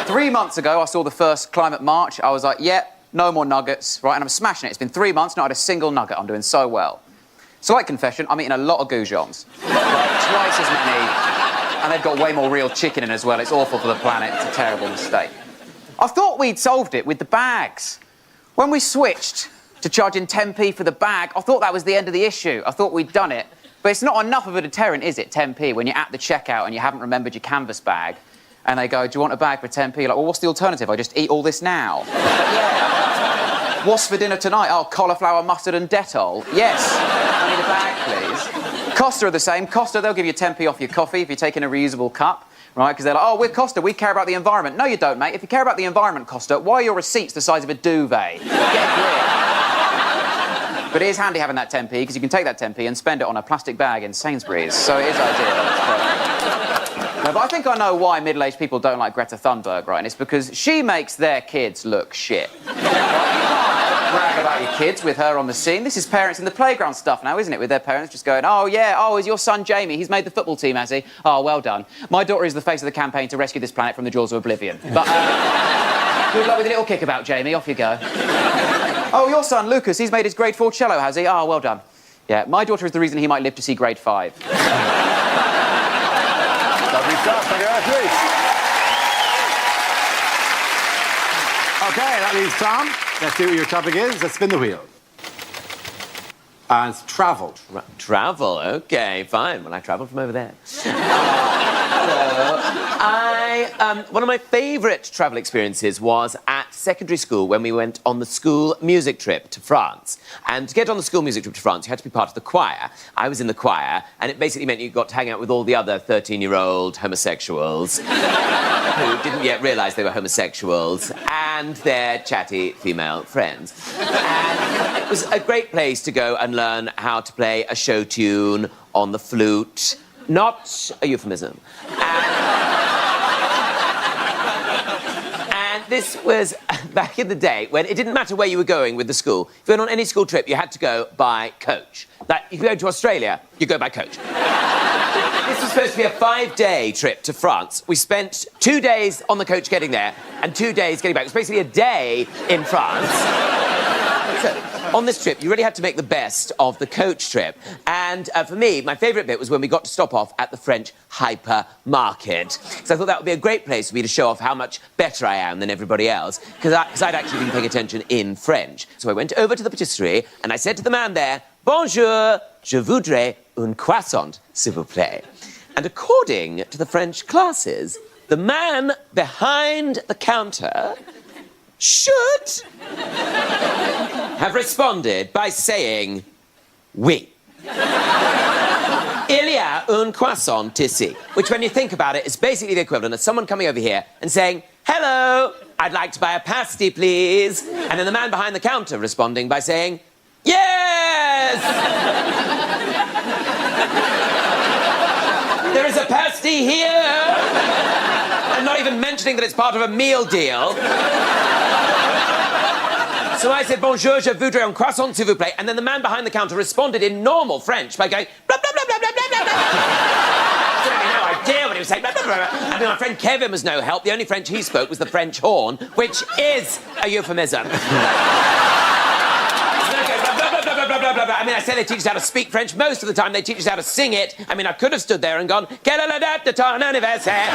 3 months ago, I saw the first climate march. I was like, yeah, no more nuggets, right? And I'm smashing it. It's been 3 months, not had a single nugget. I'm doing so well. Slight confession, I'm eating a lot of goujons. Like, twice as many, and they've got way more real chicken in as well. It's awful for the planet. It's a terrible mistake. I thought we'd solved it with the bags. When we switched to charging 10p for the bag, I thought that was the end of the issue. I thought we'd done it. But it's not enough of a deterrent, is it, 10p, when you're at the checkout and you haven't remembered your canvas bag, and they go, do you want a bag for 10p? You're like, well, what's the alternative? I just eat all this now. Yeah. What's for dinner tonight? Oh, cauliflower, mustard and Dettol. Yes. I need a bag, please. Costa are the same. Costa, they'll give you 10p off your coffee if you're taking a reusable cup. Right, because they're like, oh, we're Costa, we care about the environment. No, you don't, mate. If you care about the environment, Costa, why are your receipts the size of a duvet? Get a grip. But it is handy having that 10p, because you can take that 10p and spend it on a plastic bag in Sainsbury's. So it is ideal. No, but I think I know why middle-aged people don't like Greta Thunberg, right? And it's because she makes their kids look shit. You can't brag about your kids with her on the scene. This is parents in the playground stuff now, isn't it? With their parents just going, oh, yeah, oh, is your son Jamie? He's made the football team, has he? Oh, well done. My daughter is the face of the campaign to rescue this planet from the jaws of oblivion. But, good luck with a little kickabout, Jamie. Off you go. Oh, your son, Lucas, he's made his grade 4 cello, has he? Oh, well done. Yeah, my daughter is the reason he might live to see grade 5. Lovely stuff. Thank you very much, Reece. OK, that leaves Tom. Let's see what your topic is. Let's spin the wheel. And it's travel. Travel, okay, fine. Well, I travelled from over there. One of my favourite travel experiences was at secondary school when we went on the school music trip to France. And to get on the school music trip to France, you had to be part of the choir. I was in the choir, and it basically meant you got to hang out with all the other 13-year-old homosexuals who didn't yet realise they were homosexuals and their chatty female friends. And it was a great place to go and learn how to play a show tune on the flute. Not a euphemism. And this was back in the day when it didn't matter where you were going with the school. If you went on any school trip, you had to go by coach. Like, if you go to Australia, you go by coach. This was supposed to be a 5-day trip to France. We spent 2 days on the coach getting there and 2 days getting back. It was basically a day in France. So, on this trip, you really had to make the best of the coach trip. And for me, my favourite bit was when we got to stop off at the French hypermarket. So I thought that would be a great place for me to show off how much better I am than everybody else, because I'd actually been paying attention in French. So I went over to the patisserie and I said to the man there, "Bonjour, je voudrais un croissant, s'il vous plaît." And according to the French classes, the man behind the counter should have responded by saying, "Oui." Il y a un croissant ici, which, when you think about it, is basically the equivalent of someone coming over here and saying, "Hello, I'd like to buy a pasty, please." And then the man behind the counter responding by saying, "Yes!" There is a pasty here. And not even mentioning that it's part of a meal deal. So I said, "Bonjour, je voudrais un croissant, s'il vous plaît." And then the man behind the counter responded in normal French by going, blah, blah, blah, blah, blah, blah, blah. I had no idea what he was saying. Blah, blah, blah, blah. I mean, my friend Kevin was no help. The only French he spoke was the French horn, which is a euphemism. I mean, I say they teach us how to speak French. Most of the time, they teach us how to sing it. I mean, I could have stood there and gone, "Quelle est la date de ton anniversaire?"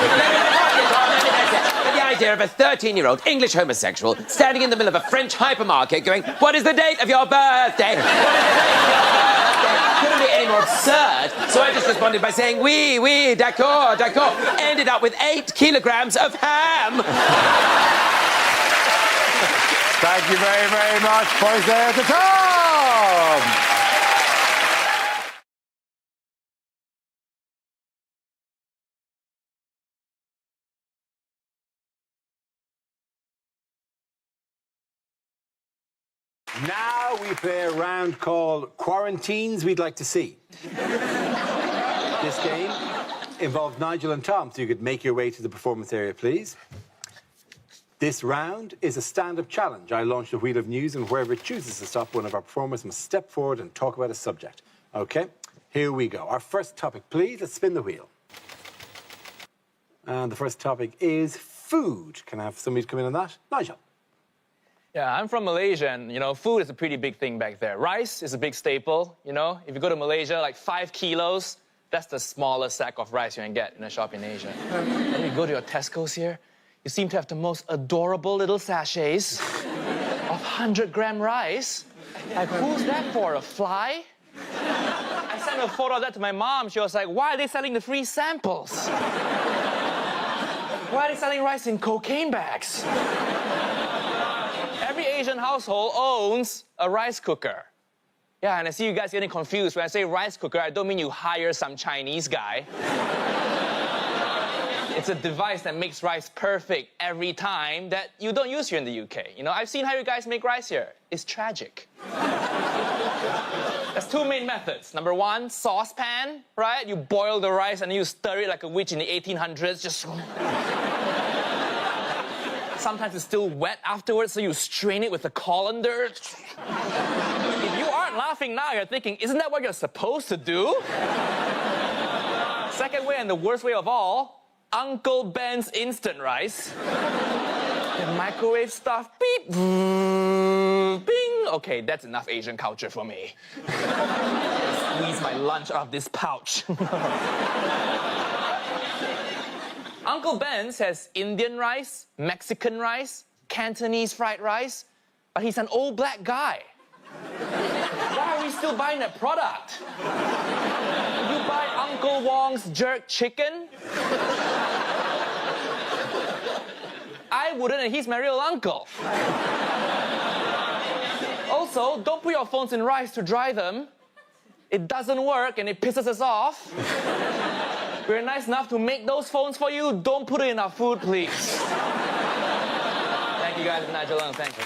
But the idea of a 13-year-old English homosexual standing in the middle of a French hypermarket going, "What is the date of your birthday? What is the date of your birthday?" Couldn't be any more absurd. So I just responded by saying, "Oui, oui, d'accord, d'accord." Ended up with 8 kilograms of ham. Thank you very, very much. Points there at the top. Now we play a round called Quarantines We'd Like to See. This game involved Nigel and Tom, so you could make your way to the performance area, please. This round is a stand-up challenge. I launch the wheel of news, and wherever it chooses to stop, one of our performers must step forward and talk about a subject. OK, here we go. Our first topic, please. Let's spin the wheel. And the first topic is food. Can I have somebody come in on that? Nigel. Yeah, I'm from Malaysia, and, you know, food is a pretty big thing back there. Rice is a big staple, you know. If you go to Malaysia, like 5 kilos, that's the smallest sack of rice you can get in a shop in Asia. When you go to your Tesco's here, you seem to have the most adorable little sachets of 100-gram rice. Like, who's that for, a fly? I sent a photo of that to my mom. She was like, "Why are they selling the free samples? Why are they selling rice in cocaine bags?" Every Asian household owns a rice cooker. Yeah, and I see you guys getting confused. When I say rice cooker, I don't mean you hire some Chinese guy. It's a device that makes rice perfect every time that you don't use here in the UK. You know, I've seen how you guys make rice here. It's tragic. There's two main methods. Number one, saucepan, right? You boil the rice and you stir it like a witch in the 1800s. Just... Sometimes it's still wet afterwards, so you strain it with a colander. If you aren't laughing now, you're thinking, isn't that what you're supposed to do? Second way, and the worst way of all, Uncle Ben's instant rice. The microwave stuff, beep, bing. Okay, that's enough Asian culture for me. Squeeze my lunch out of this pouch. Uncle Ben's has Indian rice, Mexican rice, Cantonese fried rice, but he's an old black guy. Why are we still buying that product? Would you buy Uncle Wong's jerk chicken? I wouldn't, and he's my real uncle. Also, don't put your phones in rice to dry them. It doesn't work and it pisses us off. We're nice enough to make those phones for you. Don't put it in our food, please. Thank you guys, Nigel Long. Thank you.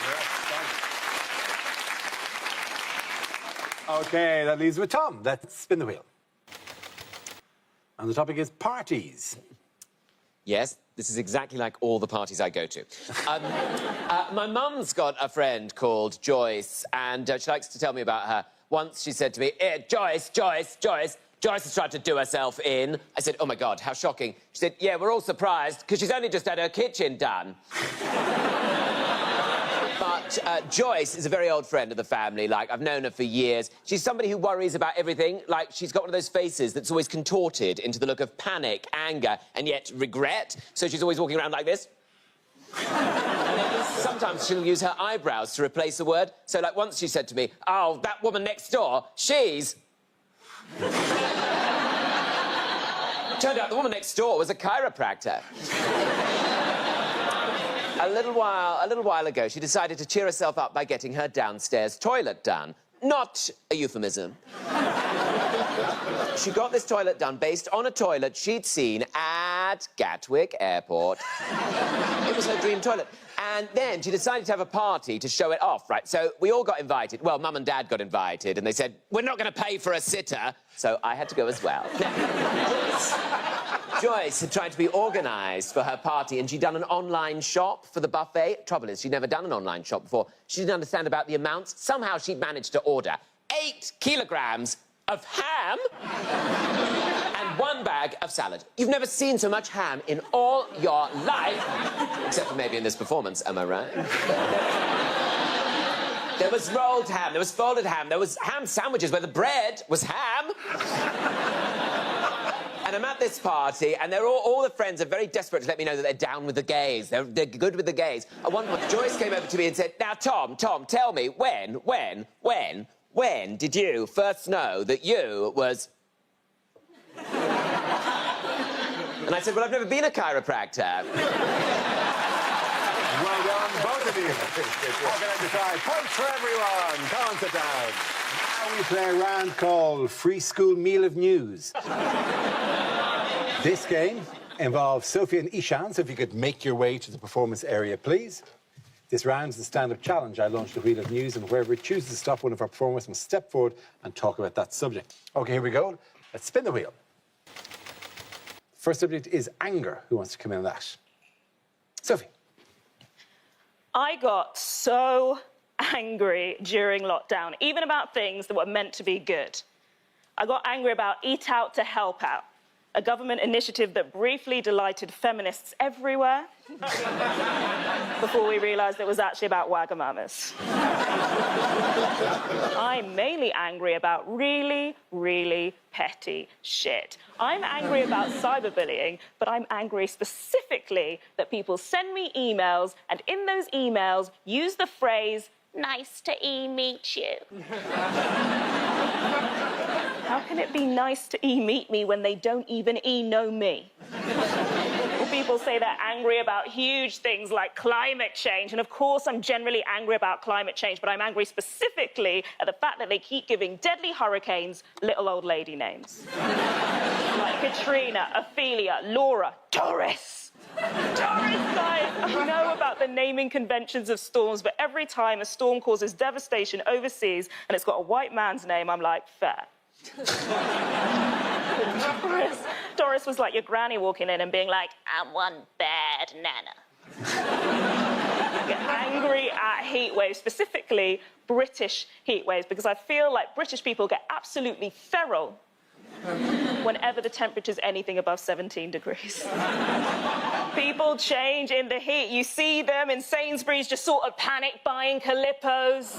Okay, that leaves with Tom. Let's spin the wheel. And the topic is parties. Yes, this is exactly like all the parties I go to. My mum's got a friend called Joyce, and she likes to tell me about her. Once she said to me, Joyce has tried to do herself in. I said, oh my God, how shocking. She said, yeah, we're all surprised because she's only just had her kitchen done. But Joyce is a very old friend of the family. Like, I've known her for years. She's somebody who worries about everything. Like, she's got one of those faces that's always contorted into the look of panic, anger, and yet regret. So she's always walking around like this. And then sometimes she'll use her eyebrows to replace a word. So, like, once she said to me, oh, that woman next door, she's... Turned out the woman next door was a chiropractor. A little while ago, she decided to cheer herself up by getting her downstairs toilet done. Not a euphemism. She got this toilet done based on a toilet she'd seen at Gatwick Airport. It was her dream toilet. And then she decided to have a party to show it off, right? So we all got invited. Well, Mum and Dad got invited, and they said, we're not going to pay for a sitter. So I had to go as well. Joyce had tried to be organised for her party, and she'd done an online shop for the buffet. Trouble is, she'd never done an online shop before. She didn't understand about the amounts. Somehow she'd managed to order 8 kilograms of ham and 1 bag of salad. You've never seen so much ham in all your life, except for maybe in this performance, am I right? There was rolled ham, there was folded ham, there was ham sandwiches where the bread was ham. And I'm at this party, and they're all the friends are very desperate to let me know that they're down with the gays. They're good with the gays. At one point, Joyce came over to me and said, now, Tom, tell me, when did you first know that you was... And I said, well, I've never been a chiropractor. Well done, both of you. How can I decide? Points for everyone. Come on, sit down. Now we play a round called Free School Meal of News. This game involves Sophie and Ishan, so if you could make your way to the performance area, please. This round is the stand-up challenge. I launched the wheel of news, and whoever chooses to stop one of our performers must step forward and talk about that subject. OK, here we go. Let's spin the wheel. First subject is anger. Who wants to come in on that? Sophie. I got so angry during lockdown, even about things that were meant to be good. I got angry about Eat Out to Help Out, a government initiative that briefly delighted feminists everywhere before we realised it was actually about Wagamamas. I'm mainly angry about really, really petty shit. I'm angry about cyberbullying, but I'm angry specifically that people send me emails and in those emails use the phrase, nice to meet you. How can it be nice to meet me when they don't even know me? It would be people say they're angry about huge things like climate change. And of course, I'm generally angry about climate change, but I'm angry specifically at the fact that they keep giving deadly hurricanes little old lady names. Like Katrina, Ophelia, Laura, Doris. Doris, guys, I know about the naming conventions of storms, but every time a storm causes devastation overseas and it's got a white man's name, I'm like, fair. Doris was like your granny walking in and being like, I'm one bad nana. I get angry at heat waves, specifically British heat waves, because I feel like British people get absolutely feral whenever the temperature's anything above 17 degrees. People change in the heat. You see them in Sainsbury's just sort of panic buying Calippos.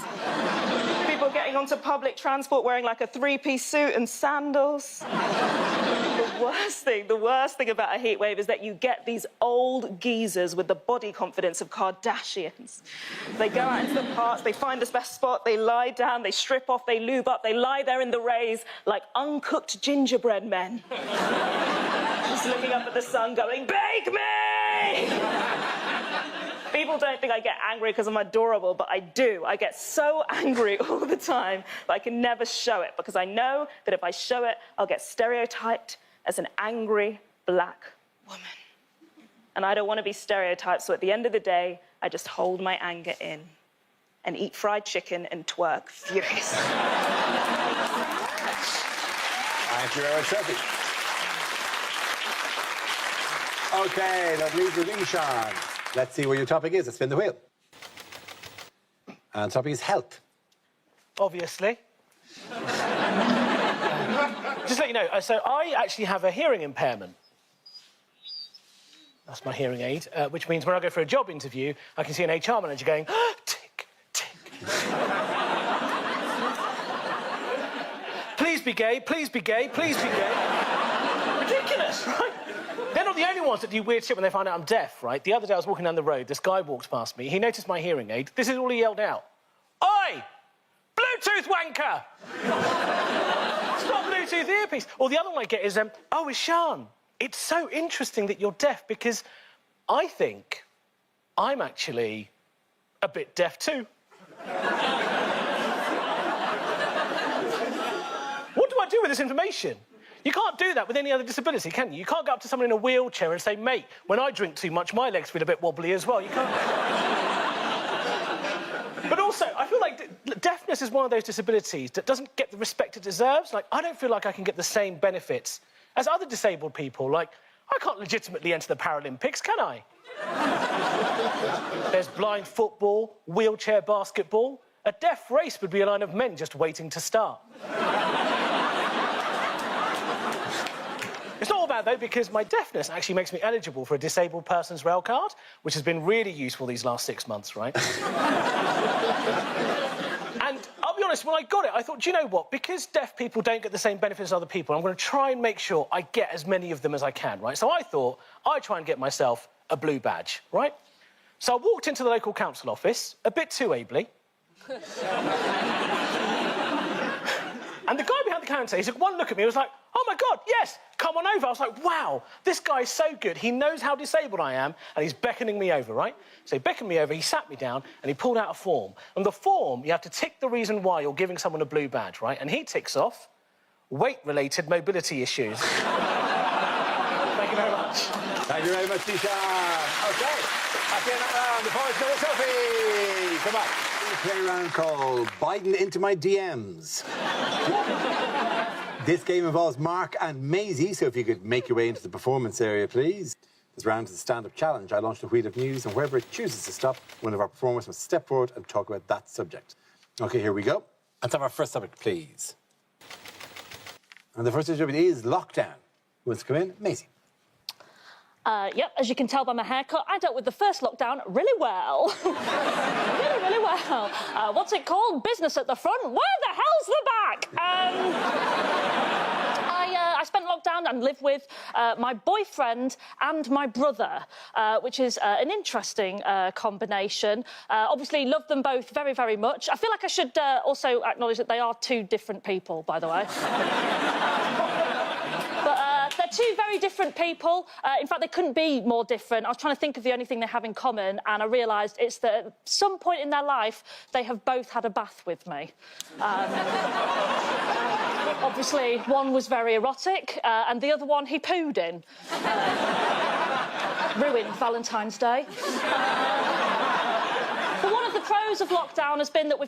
People getting onto public transport wearing like a three-piece suit and sandals. The worst thing about a heat wave is that you get these old geezers with the body confidence of Kardashians. They go out into the parks, they find the best spot, they lie down, they strip off, they lube up, they lie there in the rays like uncooked gingerbread men. Just looking up at the sun going, bake me! People don't think I get angry because I'm adorable, but I do. I get so angry all the time, but I can never show it because I know that if I show it, I'll get stereotyped as an angry black woman. And I don't want to be stereotyped, so at the end of the day, I just hold my anger in and eat fried chicken and twerk furiously. Thank you very much, Sophie. OK, that leaves with Ishan. Let's see what your topic is. Let's spin the wheel. And the topic is health. Obviously. Just to let you know, so I actually have a hearing impairment. That's my hearing aid, which means when I go for a job interview, I can see an HR manager going, tick, tick. Please be gay, please be gay, please be gay. Ridiculous, right? They're not the only ones that do weird shit when they find out I'm deaf, right? The other day I was walking down the road, this guy walked past me, he noticed my hearing aid, this is all he yelled out. Oi! Bluetooth wanker! It's not Bluetooth earpiece. Or the other one I get is, oh, Ishan, it's so interesting that you're deaf because I think I'm actually a bit deaf too. What do I do with this information? You can't do that with any other disability, can you? You can't go up to someone in a wheelchair and say, mate, when I drink too much, my legs feel a bit wobbly as well. You can't... But also, I feel like deafness is one of those disabilities that doesn't get the respect it deserves. Like, I don't feel like I can get the same benefits as other disabled people. Like, I can't legitimately enter the Paralympics, can I? There's blind football, wheelchair basketball. A deaf race would be a line of men just waiting to start. It's not all bad, though, because my deafness actually makes me eligible for a disabled person's rail card, which has been really useful these last 6 months, right? And I'll be honest, when I got it, I thought, do you know what? Because deaf people don't get the same benefits as other people, I'm going to try and make sure I get as many of them as I can, right? So I thought I'd try and get myself a blue badge, right? So I walked into the local council office, a bit too ably. And the guy behind the counter, he took one look at me and was like, oh, my God, yes, come on over. I was like, wow, this guy's so good. He knows how disabled I am, and he's beckoning me over, right? So he beckoned me over, he sat me down, and he pulled out a form. And the form, you have to tick the reason why you're giving someone a blue badge, right? And he ticks off weight-related mobility issues. Thank you very much. Thank you very much, Tisha. OK, back in that round, the points go to Sophie. Come on. Play a round called Biden Into My DMs. This game involves Mark and Maisie, so if you could make your way into the performance area, please. This round is a stand-up challenge. I launched a wheel of news, and wherever it chooses to stop, one of our performers must step forward and talk about that subject. OK, here we go. Let's have our first subject, please. And the first subject is lockdown. Who wants to come in? Maisie. Yep, as you can tell by my haircut, I dealt with the first lockdown really well. really well. What's it called? Business at the front. Where the hell's the back? I spent lockdown and lived with my boyfriend and my brother, which is an interesting combination. Obviously, love them both very, very much. I feel like I should also acknowledge that they are two different people, by the way. But they're two very different people. In fact, they couldn't be more different. I was trying to think of the only thing they have in common, and I realised it's that at some point in their life, they have both had a bath with me. Obviously, one was very erotic, and the other one he pooed in. Ruined Valentine's Day. But one of the pros of lockdown has been that me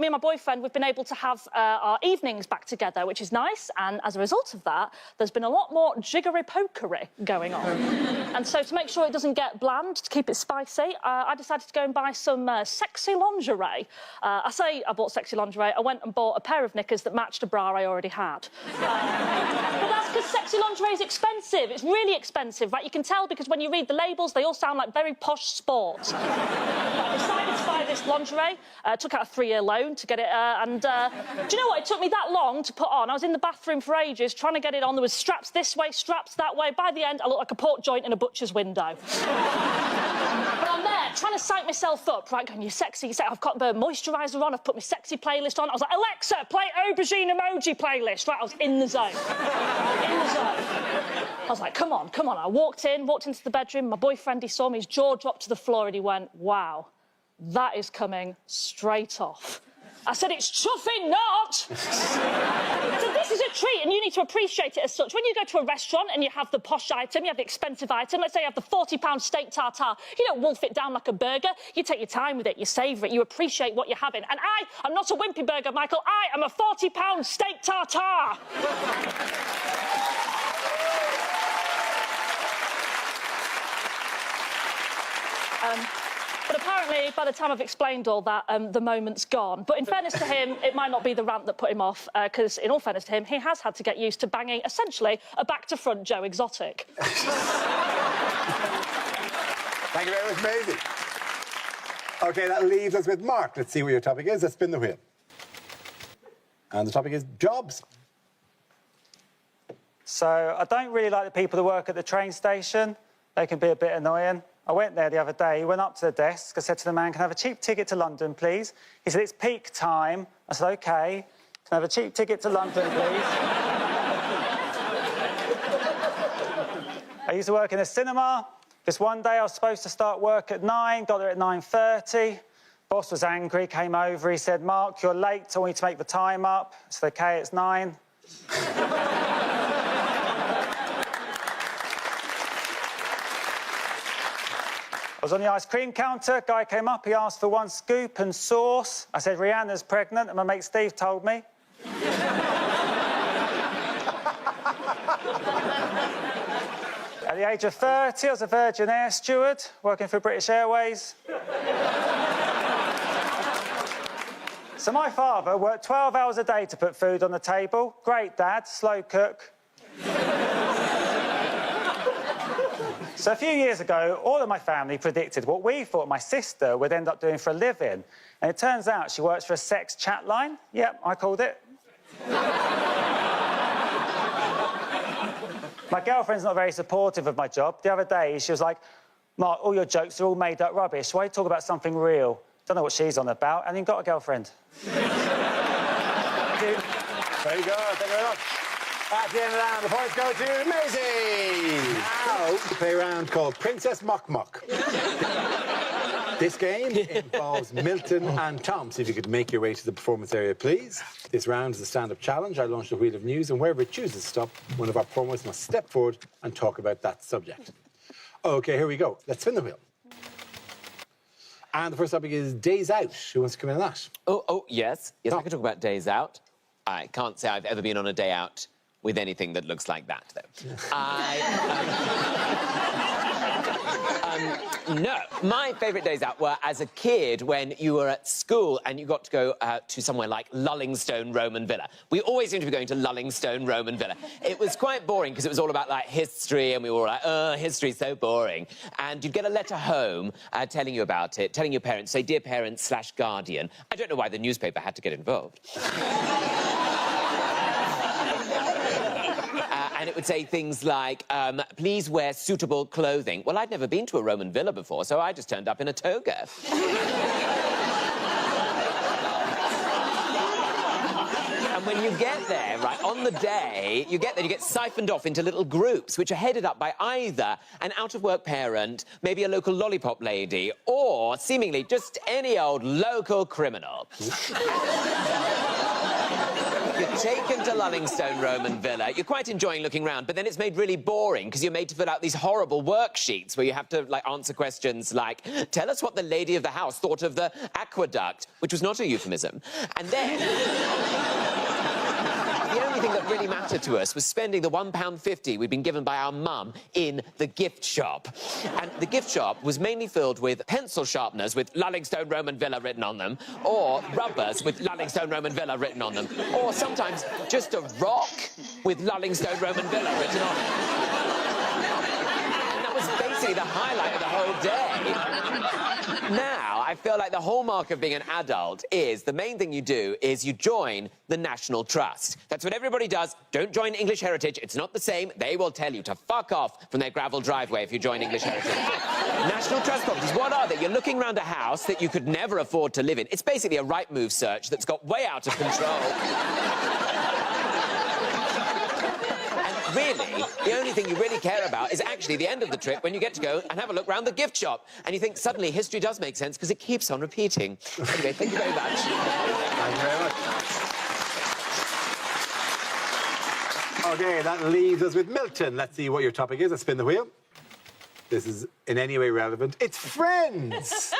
and my boyfriend, we've been able to have our evenings back together, which is nice. And as a result of that, there's been a lot more jiggery-pokery going on. And so to make sure it doesn't get bland, to keep it spicy, I decided to go and buy some sexy lingerie. I say I bought sexy lingerie. I went and bought a pair of knickers that matched a bra I already had. But that's because sexy lingerie is expensive. It's really expensive, right? You can tell because when you read the labels, they all sound like very posh sports. I decided to buy this lingerie, took out a 3-year loan to get it, and do you know what? It took me that long to put on. I was in the bathroom for ages trying to get it on. There was straps this way, straps that way. By the end, I looked like a pork joint in a butcher's window. But I'm there, trying to psych myself up, right, going, you're sexy, I've got the moisturiser on, I've put my sexy playlist on. I was like, Alexa, play aubergine emoji playlist. Right, I was in the zone. In the zone. I was like, come on. I walked into the bedroom, my boyfriend, he saw me, his jaw dropped to the floor and he went, wow, that is coming straight off. I said, it's chuffing not! So this is a treat, and you need to appreciate it as such. When you go to a restaurant and you have the posh item, you have the expensive item, let's say you have the £40 steak tartare, you don't wolf it down like a burger. You take your time with it, you savour it, you appreciate what you're having. And I'm not a wimpy burger, Michael. I am a £40 steak tartare! But apparently, by the time I've explained all that, the moment's gone. But in fairness to him, it might not be the rant that put him off, because in all fairness to him, he has had to get used to banging, essentially, a back-to-front Joe Exotic. Thank you very much, Maisie. OK, that leaves us with Mark. Let's see what your topic is. Let's spin the wheel. And the topic is jobs. So, I don't really like the people that work at the train station. They can be a bit annoying. I went there the other day, went up to the desk, I said to the man, can I have a cheap ticket to London, please? He said, it's peak time. I said, OK. Can I have a cheap ticket to London, please? I used to work in a cinema. Just one day I was supposed to start work at 9, got there at 9:30. Boss was angry, came over, he said, Mark, you're late, I want you to make the time up. I said, OK, it's 9. I was on the ice cream counter, guy came up, he asked for 1 scoop and sauce. I said, Rihanna's pregnant, and my mate Steve told me. At the age of 30, I was a Virgin Air steward, working for British Airways. So my father worked 12 hours a day to put food on the table. Great dad, slow cook. So a few years ago, all of my family predicted what we thought my sister would end up doing for a living. And it turns out she works for a sex chat line. Yep, I called it. My girlfriend's not very supportive of my job. The other day, she was like, Mark, all your jokes are all made up rubbish. Why don't you talk about something real? Don't know what she's on about. And you've got a girlfriend. Thank you. Very good. Thank you very much. At the end of the round, the points go to Maisie. Now, we play a round called Princess Mock Mock. This game involves Milton and Tom. So if you could make your way to the performance area, please. This round is a stand-up challenge. I launch the wheel of news, and wherever it chooses to stop, one of our performers must step forward and talk about that subject. OK, here we go. Let's spin the wheel. And the first topic is Days Out. Who wants to come in on that? Yes. Yes, I can talk about Days Out. I can't say I've ever been on a day out with anything that looks like that, though. No, my favourite days out were as a kid when you were at school and you got to go to somewhere like Lullingstone Roman Villa. We always seem to be going to Lullingstone Roman Villa. It was quite boring because it was all about, like, history, and we were all like, oh, history's so boring. And you'd get a letter home telling you about it, telling your parents, say, dear parents/guardian. I don't know why the newspaper had to get involved. And it would say things like, please wear suitable clothing. Well, I'd never been to a Roman villa before, so I just turned up in a toga. And when you get there, right, on the day, you get siphoned off into little groups which are headed up by either an out-of-work parent, maybe a local lollipop lady, or seemingly just any old local criminal. You're taken to Lullingstone Roman Villa. You're quite enjoying looking around, but then it's made really boring because you're made to fill out these horrible worksheets where you have to, like, answer questions like, tell us what the lady of the house thought of the aqueduct, which was not a euphemism. And then... the only thing that really mattered to us was spending the £1.50 we'd been given by our mum in the gift shop. And the gift shop was mainly filled with pencil sharpeners with Lullingstone Roman Villa written on them, or rubbers with Lullingstone Roman Villa written on them, or sometimes just a rock with Lullingstone Roman Villa written on it. And that was basically the highlight of the whole day. Now, I feel like the hallmark of being an adult is the main thing you do is you join the National Trust. That's what everybody does. Don't join English Heritage. It's not the same. They will tell you to fuck off from their gravel driveway if you join English Heritage. National Trust properties, what are they? You're looking around a house that you could never afford to live in. It's basically a right move search that's got way out of control. Really, the only thing you really care about is actually the end of the trip when you get to go and have a look round the gift shop. And you think, suddenly, history does make sense because it keeps on repeating. Anyway, thank you very much. Thank you very much. OK, that leaves us with Milton. Let's see what your topic is. Let's spin the wheel. This is in any way relevant. It's Friends!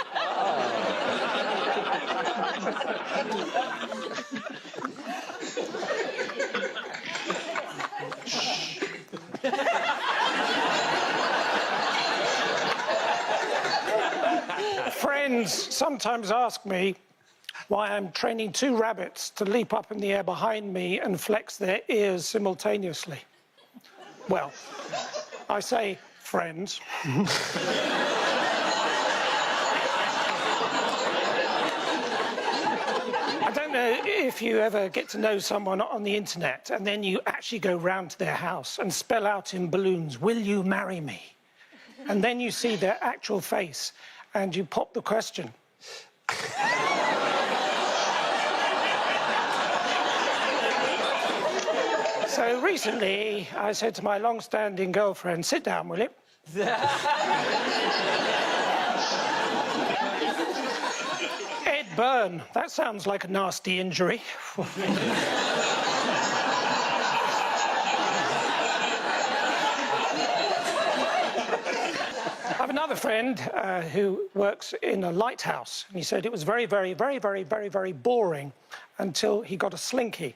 Friends sometimes ask me why I'm training 2 rabbits to leap up in the air behind me and flex their ears simultaneously. Well, I say, friends. I don't know if you ever get to know someone on the internet and then you actually go round to their house and spell out in balloons, will you marry me? And then you see their actual face and you pop the question. So recently, I said to my long-standing girlfriend, sit down, will you? Ed Byrne, that sounds like a nasty injury. I have another friend who works in a lighthouse, and he said it was very, very, very, very, very, very boring until he got a slinky.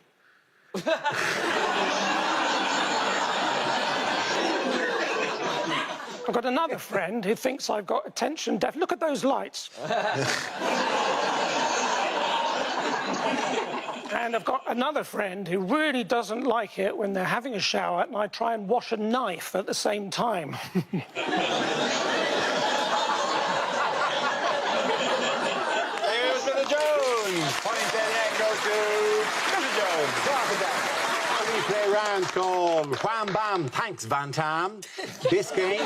I've got another friend who thinks I've got attention deficit. Look at those lights. And I've got another friend who really doesn't like it when they're having a shower and I try and wash a knife at the same time. Here's Mr. Jones. Point then goes to Mr. Jones. Go on with that. We play rounds called Wham Bam Thanks Van Tam. This game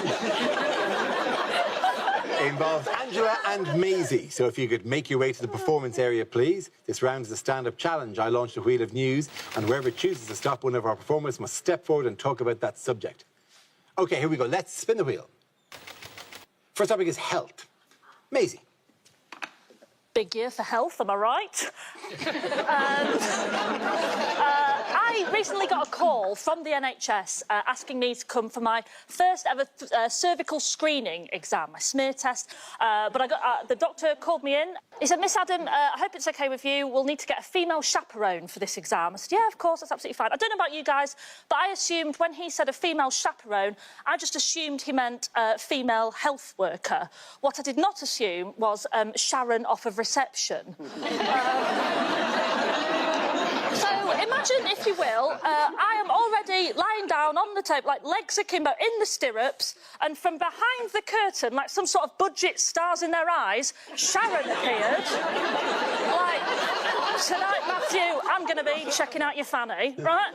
involves Angela and Maisie. So if you could make your way to the performance area, please. This round is a stand-up challenge. I launched a wheel of news, and whoever chooses to stop one of our performers must step forward and talk about that subject. OK, here we go. Let's spin the wheel. First topic is health. Maisie. Big year for health, am I right? I recently got a call from the NHS asking me to come for my first ever cervical screening exam, my smear test. But the doctor called me in. He said, Miss Adam, I hope it's OK with you. We'll need to get a female chaperone for this exam. I said, yeah, of course, that's absolutely fine. I don't know about you guys, but I assumed when he said a female chaperone, I just assumed he meant female health worker. What I did not assume was Sharon off of reception. So imagine, if you will, I am already lying down on the table, like legs akimbo, in the stirrups, and from behind the curtain, like some sort of budget stars in their eyes, Sharon appeared. Like, tonight, Matthew, I'm going to be checking out your fanny, right?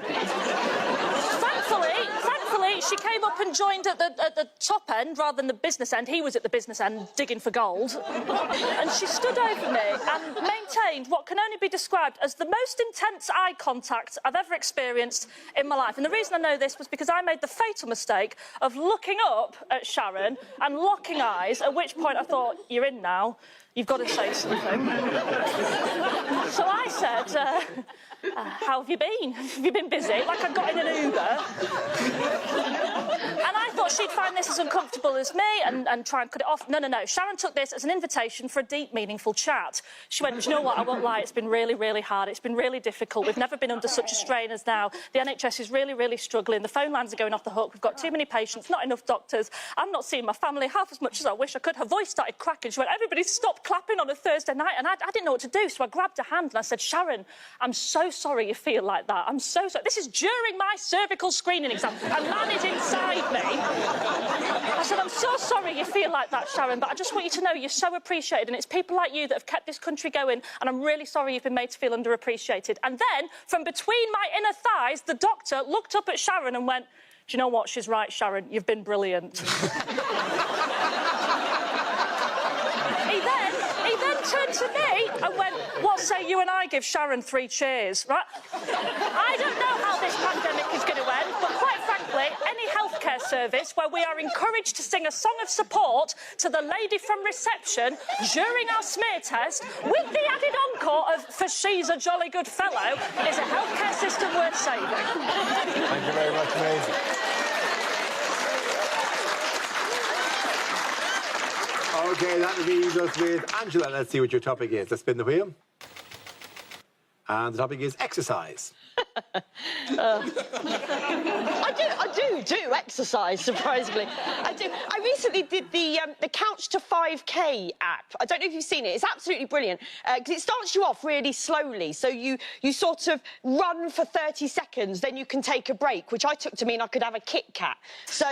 Thankfully, she came up and joined at the top end rather than the business end. He was at the business end digging for gold. And she stood over me and maintained what can only be described as the most intense eye contact I've ever experienced in my life. And the reason I know this was because I made the fatal mistake of looking up at Sharon and locking eyes, at which point I thought, you're in now. You've got to say something. So I said, how have you been? Have you been busy? Like I got in an Uber. And I thought she'd find this as uncomfortable as me and try and cut it off. No. Sharon took this as an invitation for a deep, meaningful chat. She went, do you know what? I won't lie. It's been really, really hard. It's been really difficult. We've never been under such a strain as now. The NHS is really, really struggling. The phone lines are going off the hook. We've got too many patients, not enough doctors. I'm not seeing my family half as much as I wish I could. Her voice started cracking. She went, everybody stop clapping on a Thursday night. And I didn't know what to do. So I grabbed her hand and I said, Sharon, I'm so sorry you feel like that. I'm so sorry. This is during my cervical screening exam. A man is inside me. I said, I'm so sorry you feel like that, Sharon, but I just want you to know you're so appreciated and it's people like you that have kept this country going and I'm really sorry you've been made to feel underappreciated. And then, from between my inner thighs, the doctor looked up at Sharon and went, do you know what? She's right, Sharon. You've been brilliant. He then turned to me and went, what say you and I give Sharon 3 cheers, right? I don't know how this pandemic is going to end, but quite frankly, any healthcare service where we are encouraged to sing a song of support to the lady from reception during our smear test with the added encore of for she's a jolly good fellow is a healthcare system worth saving. Thank you very much, amazing. OK, that leaves us with Angela. Let's see what your topic is. Let's spin the wheel. And the topic is exercise. I do exercise, surprisingly. I do. I recently did the Couch to 5K app. I don't know if you've seen it. It's absolutely brilliant because it starts you off really slowly. So you sort of run for 30 seconds, then you can take a break, which I took to mean I could have a Kit Kat. So...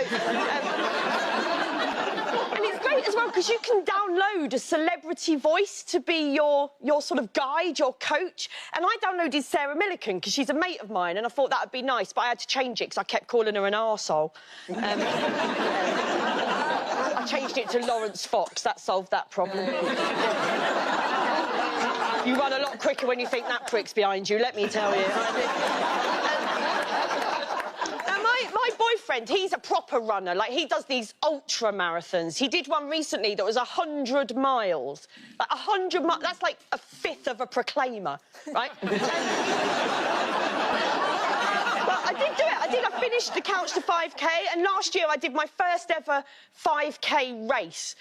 And it's great as well because you can download a celebrity voice to be your sort of guide, your coach. And I downloaded Sarah Millican because she's a mate of mine and I thought that would be nice, but I had to change it because I kept calling her an arsehole. I changed it to Lawrence Fox. That solved that problem. You run a lot quicker when you think that prick's behind you, let me tell you. My boyfriend, he's a proper runner. Like, he does these ultra marathons. He did one recently that was 100 miles. Like, 100 miles, that's like a fifth of a Proclaimer, right? But I did do it. I finished the Couch to 5K, and last year I did my first ever 5K race,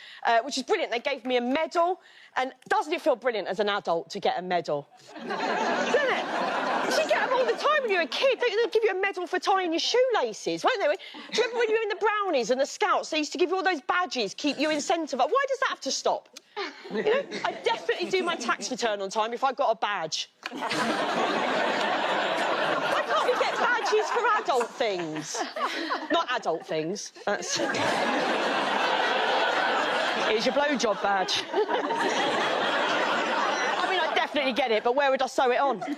which is brilliant. They gave me a medal, and doesn't it feel brilliant as an adult to get a medal? Doesn't it? You should get them all the time when you're a kid. They'll give you a medal for tying your shoelaces, won't they? Do you remember when you were in the Brownies and the Scouts? They used to give you all those badges, keep you incentivised. Why does that have to stop? You know, I'd definitely do my tax return on time if I got a badge. Why can't we get badges for adult things? Not adult things. That's... Here's your blowjob badge. I mean, I'd definitely get it, but where would I sew it on? Did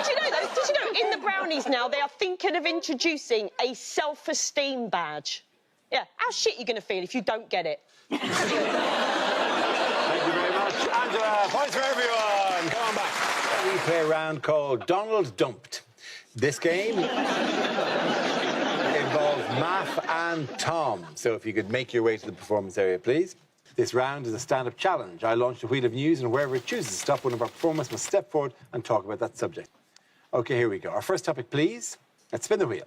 you know, in the Brownies now, they are thinking of introducing a self-esteem badge. Yeah, how shit are you going to feel if you don't get it? Thank you very much, Angela. Points for everyone. Come on back. We play a round called Donald Dumped. This game involves Math and Tom. So if you could make your way to the performance area, please. This round is a stand-up challenge. I launched a wheel of news, and wherever it chooses to stop, one of our performers must step forward and talk about that subject. OK, here we go. Our first topic, please. Let's spin the wheel.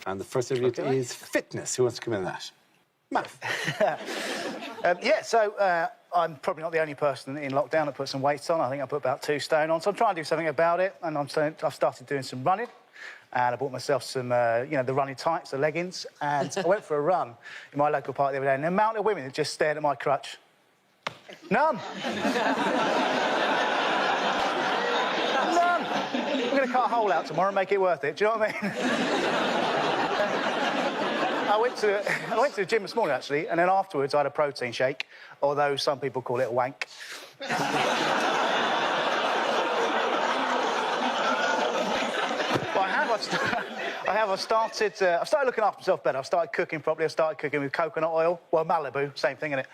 And the first subject is fitness. Who wants to come in on that? Math. I'm probably not the only person in lockdown that put some weights on. I think I put about 2 stone on. So I'm trying to do something about it. And I've started doing some running. And I bought myself some, the running tights, the leggings. And I went for a run in my local park the other day. And the amount of women that just stared at my crutch. None. None. I'm going to cut a hole out tomorrow and make it worth it. Do you know what I mean? I went to the gym this morning, actually, and then afterwards I had a protein shake, although some people call it a wank. I've started looking after myself better. I've started cooking properly. I started cooking with coconut oil. Well, Malibu, same thing, innit?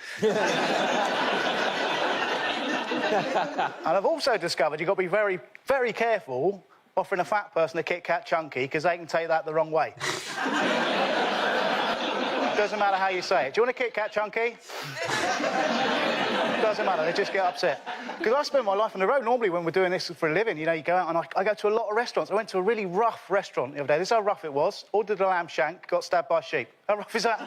And I've also discovered you've got to be very, very careful offering a fat person a Kit Kat Chunky because they can take that the wrong way. Doesn't matter how you say it. Do you want a Kit Kat Chunky? Doesn't matter, they just get upset. Because I spend my life on the road. Normally, when we're doing this for a living, you know, you go out and I go to a lot of restaurants. I went to a really rough restaurant the other day. This is how rough it was. Ordered a lamb shank, got stabbed by a sheep. How rough is that?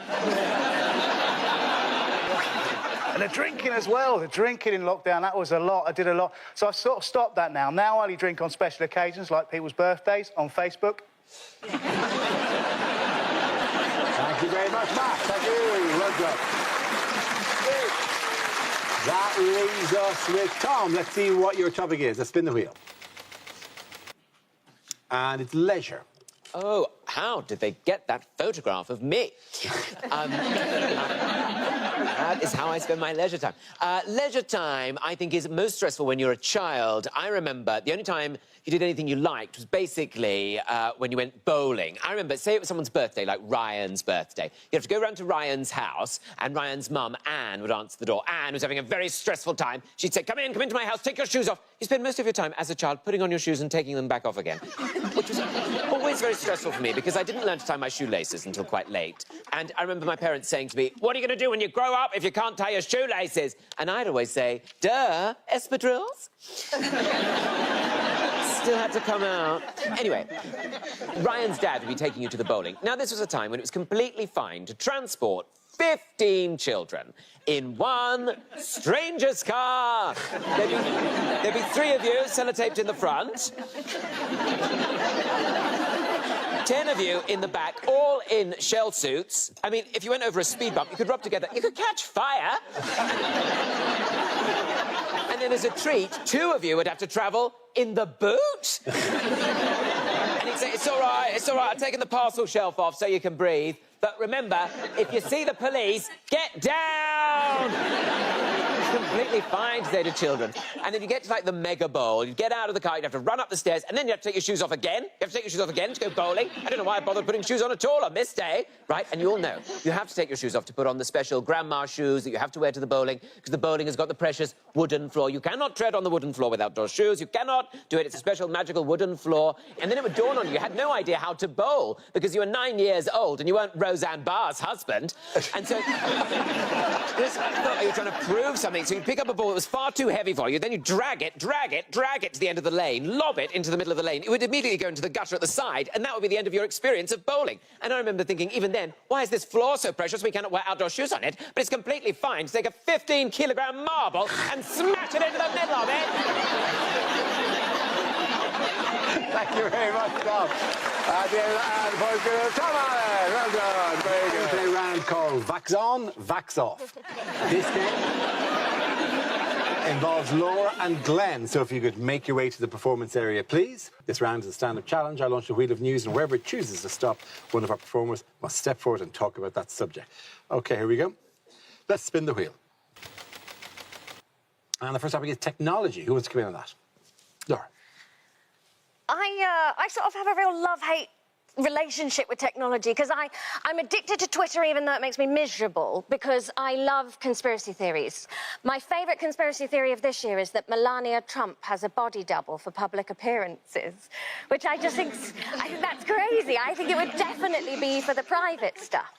And the drinking as well. The drinking in lockdown, that was a lot. I did a lot. So I sort of stopped that now. Now I only drink on special occasions, like people's birthdays, on Facebook. Thank you very much, Matt. Thank you. Well done. That leaves us with Tom. Let's see what your topic is. Let's spin the wheel. And it's leisure. Oh, how did they get that photograph of me? That is how I spend my leisure time. Leisure time, I think, is most stressful when you're a child. I remember the only time you did anything you liked was basically when you went bowling. I remember, say it was someone's birthday, like Ryan's birthday. You have to go round to Ryan's house, and Ryan's mum, Anne, would answer the door. Anne was having a very stressful time. She'd say, come into my house, take your shoes off. You spend most of your time as a child putting on your shoes and taking them back off again, which was always very stressful for me because I didn't learn to tie my shoelaces until quite late. And I remember my parents saying to me, what are you going to do when you grow up if you can't tie your shoelaces? And I'd always say, duh, espadrilles. Still had to come out. Anyway, Ryan's dad would be taking you to the bowling. Now, this was a time when it was completely fine to transport 15 children in one stranger's car. There'd be 3 of you sellotaped in the front, 10 of you in the back, all in shell suits. I mean, if you went over a speed bump, you could rub together. You could catch fire. And then as a treat, 2 of you would have to travel in the boot. And he'd say, it's all right, I've taken the parcel shelf off so you can breathe. But remember, if you see the police, get down! It's completely fine to say to children. And then you get to, like, the mega bowl. You'd get out of the car, you'd have to run up the stairs, and then you have to take your shoes off again. You have to take your shoes off again to go bowling. I don't know why I bothered putting shoes on at all on this day, right? And you all know, you have to take your shoes off to put on the special grandma shoes that you have to wear to the bowling, because the bowling has got the precious wooden floor. You cannot tread on the wooden floor with outdoor shoes. You cannot do it. It's a special magical wooden floor. And then it would dawn on you, you had no idea how to bowl, because you were 9 years old and you weren't Roseanne Barr's husband. And so you thought you were trying to prove something. So you'd pick up a ball that was far too heavy for you, then you drag it to the end of the lane, lob it into the middle of the lane. It would immediately go into the gutter at the side, and that would be the end of your experience of bowling. And I remember thinking, even then, why is this floor so precious we cannot wear outdoor shoes on it? But it's completely fine to take a 15-kilogram marble and smash it into the middle of it. Thank you very much, Tom. And Tom Allen, well done. Very good. We play a round called Vax On, Vax Off. This game involves Laura and Glenn, so if you could make your way to the performance area, please. This round is a stand-up challenge. I launch a wheel of news, and wherever it chooses to stop, one of our performers must step forward and talk about that subject. OK, here we go. Let's spin the wheel. And the first topic is technology. Who wants to come in on that? Laura. I sort of have a real love-hate relationship with technology because I'm addicted to Twitter even though it makes me miserable because I love conspiracy theories. My favourite conspiracy theory of this year is that Melania Trump has a body double for public appearances, which I think that's crazy. I think it would definitely be for the private stuff.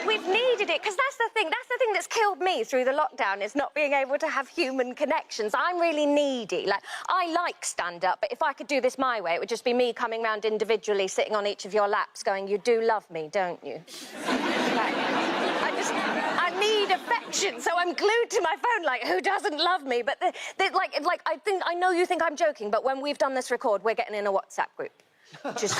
We've needed it, because that's the thing that's killed me through the lockdown, is not being able to have human connections. I'm really needy. Like, I like stand-up, but if I could do this my way, it would just be me coming round individually, sitting on each of your laps, going, you do love me, don't you? I need affection, so I'm glued to my phone, like, who doesn't love me? But, I know you think I'm joking, but when we've done this record, we're getting in a WhatsApp group. Just...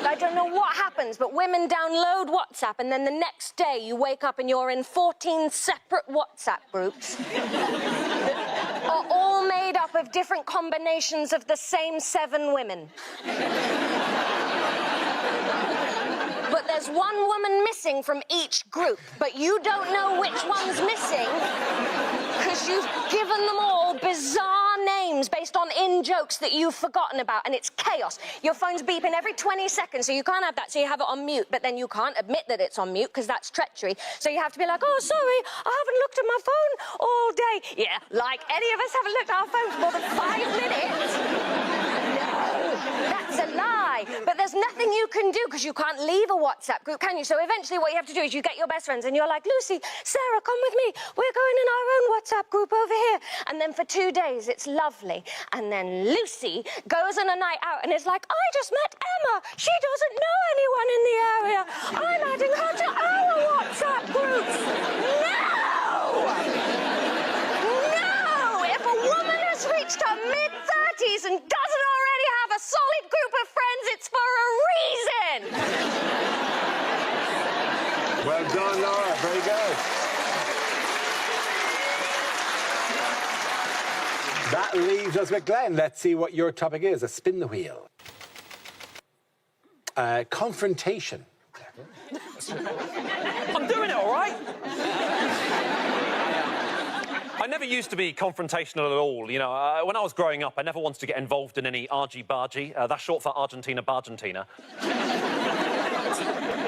I don't know what happens, but women download WhatsApp, and then the next day you wake up and you're in 14 separate WhatsApp groups that are all made up up of different combinations of the same 7 women. But there's one woman missing from each group, but you don't know which one's missing because you've given them all bizarre names based on in-jokes that you've forgotten about, and it's chaos. Your phone's beeping every 20 seconds, so you can't have that, so you have it on mute, but then you can't admit that it's on mute because that's treachery. So you have to be like, oh, sorry, I haven't looked at my phone all day. Yeah, like any of us haven't looked at our phone for more than 5 minutes. That's a lie. But there's nothing you can do because you can't leave a WhatsApp group, can you? So eventually what you have to do is you get your best friends and you're like, Lucy, Sarah, come with me. We're going in our own WhatsApp group over here. And then for 2 days, it's lovely. And then Lucy goes on a night out and is like, I just met Emma. She doesn't know anyone in the area. I'm adding her to our WhatsApp groups. No! No! If a woman has reached her mid-30s and doesn't already have a solid group of friends, it's for a reason. Well done, Laura. Very good. That leaves us with Glenn. Let's see what your topic is. A spin the wheel. Confrontation. I'm doing it, all right? I never used to be confrontational at all. You know, when I was growing up, I never wanted to get involved in any argy-bargy. That's short for Argentina-Bargentina.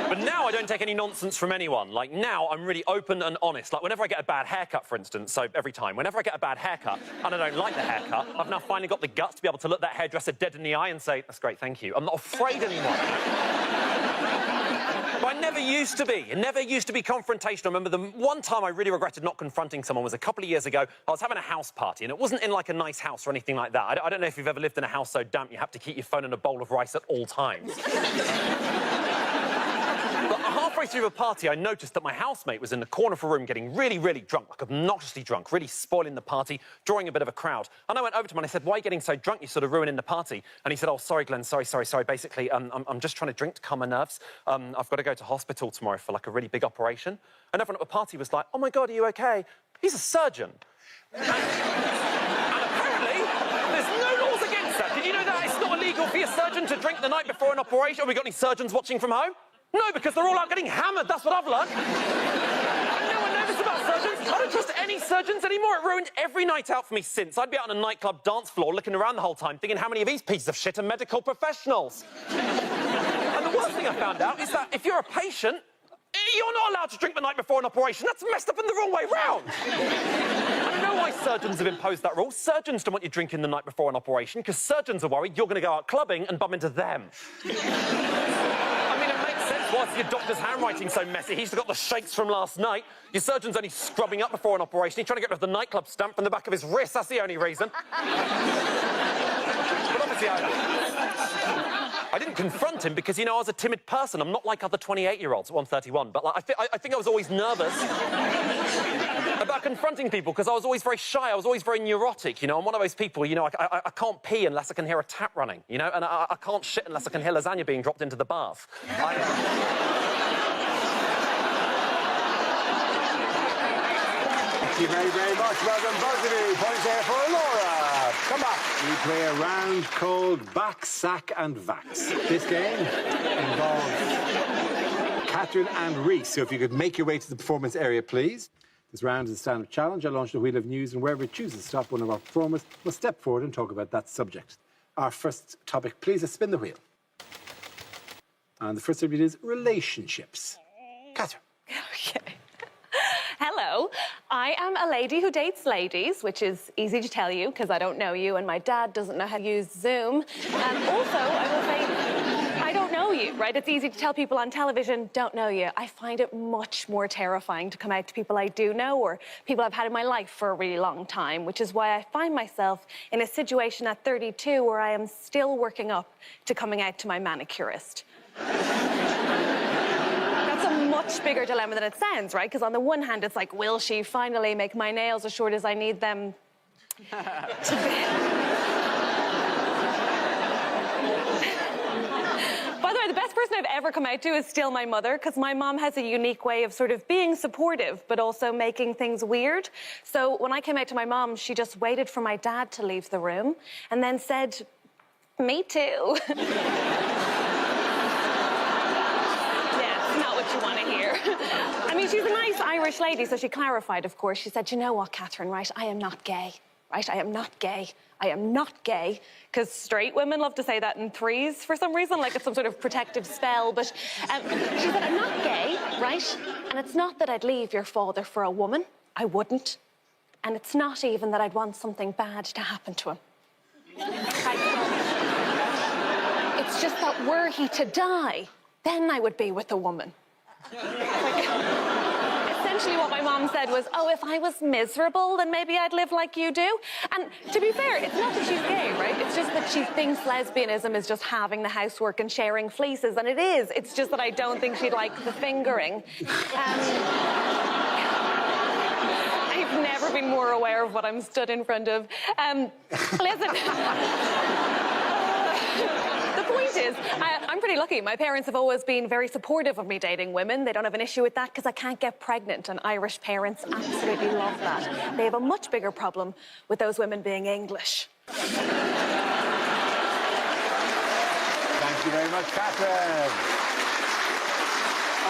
But now I don't take any nonsense from anyone. Like, now I'm really open and honest. Like, whenever I get a bad haircut, for instance, so every time, whenever I get a bad haircut and I don't like the haircut, I've now finally got the guts to be able to look that hairdresser dead in the eye and say, that's great, thank you. I'm not afraid anymore. But I never used to be. I never used to be confrontational. I remember the one time I really regretted not confronting someone was a couple of years ago. I was having a house party, and it wasn't in, like, a nice house or anything like that. I don't know if you've ever lived in a house so damp you have to keep your phone in a bowl of rice at all times. But halfway through the party, I noticed that my housemate was in the corner of a room getting really, really drunk, like obnoxiously drunk, really spoiling the party, drawing a bit of a crowd. And I went over to him and I said, why are you getting so drunk? You're sort of ruining the party. And he said, oh, sorry, Glenn, sorry. Basically, I'm just trying to drink to calm my nerves. I've got to go to hospital tomorrow for, like, a really big operation. And everyone at the party was like, oh, my God, are you OK? He's a surgeon. And apparently, there's no laws against that. Did you know that it's not illegal for your surgeon to drink the night before an operation? Have we got any surgeons watching from home? No, because they're all out getting hammered, that's what I've learned. No one knows this about surgeons. I don't trust any surgeons anymore. It ruined every night out for me since. I'd be out on a nightclub dance floor looking around the whole time thinking how many of these pieces of shit are medical professionals. And the worst thing I found out is that if you're a patient, you're not allowed to drink the night before an operation. That's messed up in the wrong way round. I don't know why surgeons have imposed that rule. Surgeons don't want you drinking the night before an operation because surgeons are worried you're going to go out clubbing and bump into them. I mean, it makes sense. Why is your doctor's handwriting so messy? He's got the shakes from last night. Your surgeon's only scrubbing up before an operation. He's trying to get rid of the nightclub stamp from the back of his wrist. That's the only reason. But obviously, I didn't confront him because, you know, I was a timid person. I'm not like other 28-year-olds. Well, I'm 31, but, like, I think I was always nervous about confronting people because I was always very shy. I was always very neurotic, you know. I'm one of those people, you know, I can't pee unless I can hear a tap running, you know, and I can't shit unless I can hear lasagna being dropped into the bath. Thank you very, very much. Well done, both of you. Points there for Laura. Come back. We play a round called Back, Sack and Vax. This game involves Catherine and Reese. So if you could make your way to the performance area, please. This round is a stand-up challenge. I launch the wheel of news, and wherever it chooses to stop, one of our performers will step forward and talk about that subject. Our first topic, please, is spin the wheel. And the first subject is relationships. Catherine. Okay. Hello, I am a lady who dates ladies, which is easy to tell you because I don't know you and my dad doesn't know how to use Zoom. Also, I will say, I don't know you, right? It's easy to tell people on television, don't know you. I find it much more terrifying to come out to people I do know or people I've had in my life for a really long time, which is why I find myself in a situation at 32 where I am still working up to coming out to my manicurist. Much bigger dilemma than it sounds, right? Because on the one hand, it's like, will she finally make my nails as short as I need them to be? By the way, the best person person I've ever come out to is still my mother, because my mom has a unique way of sort of being supportive, but also making things weird. So when I came out to my mom, she just waited for my dad to leave the room and then said, "Me too." You want to hear. I mean, she's a nice Irish lady, so she clarified, of course. She said, "You know what, Catherine, right? I am not gay, right? I am not gay. I am not gay." Because straight women love to say that in threes for some reason, like it's some sort of protective spell. But she said, "I'm not gay, right? And it's not that I'd leave your father for a woman. I wouldn't. And it's not even that I'd want something bad to happen to him. It's just that were he to die, then I would be with a woman." Essentially what my mom said was, "Oh, if I was miserable, then maybe I'd live like you do." And to be fair, it's not that she's gay, right? It's just that she thinks lesbianism is just having the housework and sharing fleeces, and it is. It's just that I don't think she'd like the fingering. I've never been more aware of what I'm stood in front of. Listen... The point is, I'm pretty lucky. My parents have always been very supportive of me dating women. They don't have an issue with that because I can't get pregnant, and Irish parents absolutely love that. They have a much bigger problem with those women being English. Thank you very much, Catherine.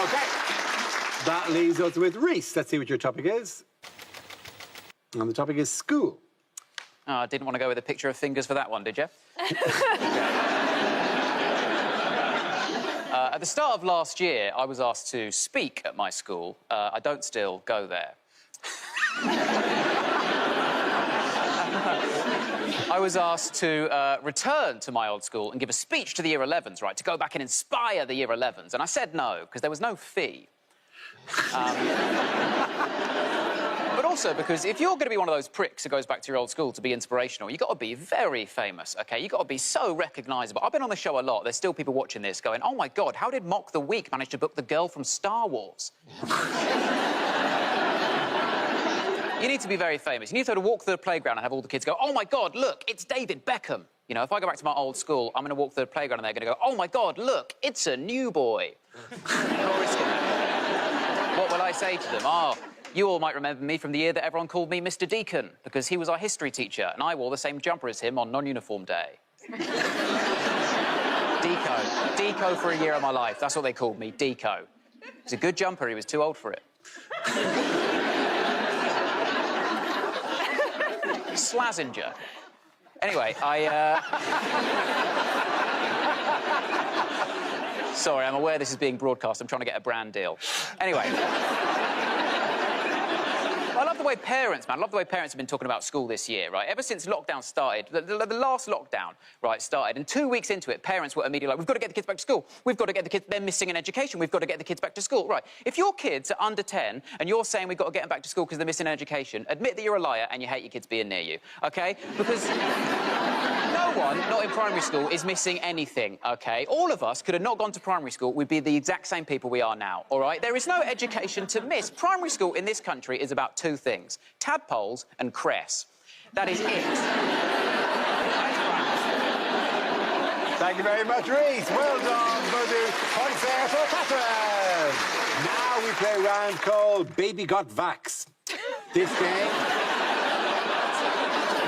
OK. That leaves us with Reese. Let's see what your topic is. And the topic is school. Oh, I didn't want to go with a picture of fingers for that one, did you? At the start of last year, I was asked to speak at my school. I don't still go there. I was asked to return to my old school and give a speech to the Year 11s, right, to go back and inspire the Year 11s. And I said no, because there was no fee. But also because if you're going to be one of those pricks who goes back to your old school to be inspirational, you've got to be very famous, OK? You've got to be so recognisable. I've been on the show a lot. There's still people watching this going, "Oh, my God, how did Mock the Week manage to book the girl from Star Wars?" You need to be very famous. You need to be able to walk through the playground and have all the kids go, "Oh, my God, look, it's David Beckham." You know, if I go back to my old school, I'm going to walk through the playground and they're going to go, "Oh, my God, look, it's a new boy." Not risking that. What will I say to them? Oh, you all might remember me from the year that everyone called me Mr. Deacon, because he was our history teacher, and I wore the same jumper as him on non-uniform day. Deco. Deco for a year of my life. That's what they called me, Deco. It was a good jumper, he was too old for it. Slazenger. Anyway, Sorry, I'm aware this is being broadcast. I'm trying to get a brand deal. Anyway. I love the way parents, man, I love the way parents have been talking about school this year, right? Ever since lockdown started, the last lockdown, right, started, and 2 weeks into it, parents were immediately like, "We've got to get the kids back to school. We've got to get the kids, they're missing in education. We've got to get the kids back to school." Right, if your kids are under 10 and you're saying we've got to get them back to school because they're missing in education, admit that you're a liar and you hate your kids being near you, OK? Because no one, not in primary school, is missing anything, OK? All of us could have not gone to primary school, we'd be the exact same people we are now, all right? There is no education to miss. Primary school in this country is about two things: tadpoles and cress. That is it. Thank you very much, Reese. Well done, Bodu. Points there for Catherine. Now we play a round called Baby Got Vax. This game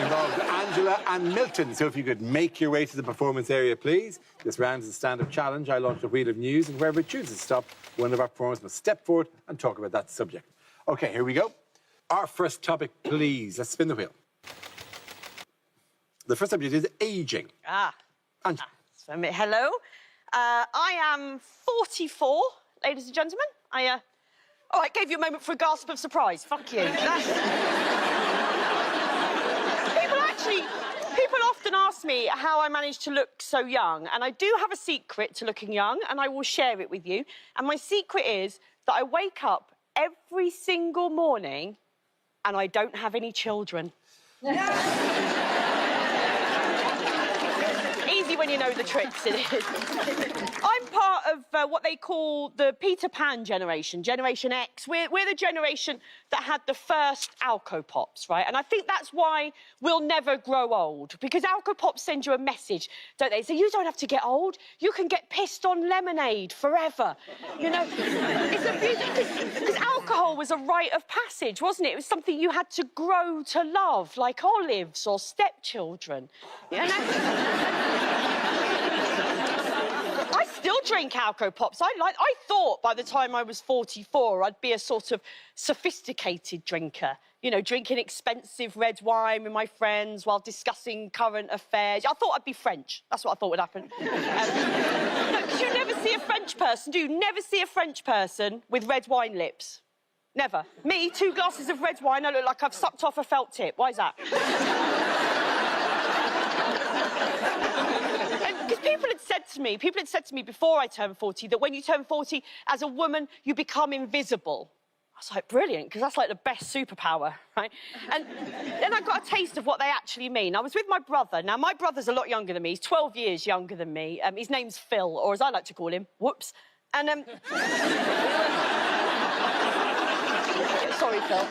involved Angela and Milton. So if you could make your way to the performance area, please. This round is a stand-up challenge. I launched a wheel of news, and wherever it chooses to stop, one of our performers must step forward and talk about that subject. OK, here we go. Our first topic, please. Let's spin the wheel. The first subject is ageing. Hello. I am 44, ladies and gentlemen. Oh, I gave you a moment for a gasp of surprise. Fuck you. People often ask me how I managed to look so young, and I do have a secret to looking young, and I will share it with you. And my secret is that I wake up every single morning and I don't have any children. Easy when you know the tricks, it is. I'm part of what they call the Peter Pan generation, Generation X. We're the generation that had the first Alco Pops, right? And I think that's why we'll never grow old, because Alco Pops send you a message, don't they? So you don't have to get old. You can get pissed on lemonade forever. You know, it's a beautiful... Because alcohol was a rite of passage, wasn't it? It was something you had to grow to love, like olives or stepchildren. You know? I still drink Alco Pops. I thought by the time I was 44 I'd be a sort of sophisticated drinker. You know, drinking expensive red wine with my friends while discussing current affairs. I thought I'd be French. That's what I thought would happen. No, because you never see a French person, do you? Never see a French person with red wine lips. Never. Me, 2 glasses of red wine, I look like I've sucked off a felt tip. Why is that? Because people had said to me before I turned 40 that when you turn 40, as a woman, you become invisible. I was like, brilliant, because that's like the best superpower, right? And then I got a taste of what they actually mean. I was with my brother. Now, my brother's a lot younger than me. He's 12 years younger than me. His name's Phil, or as I like to call him, Whoops. And, sorry, Phil.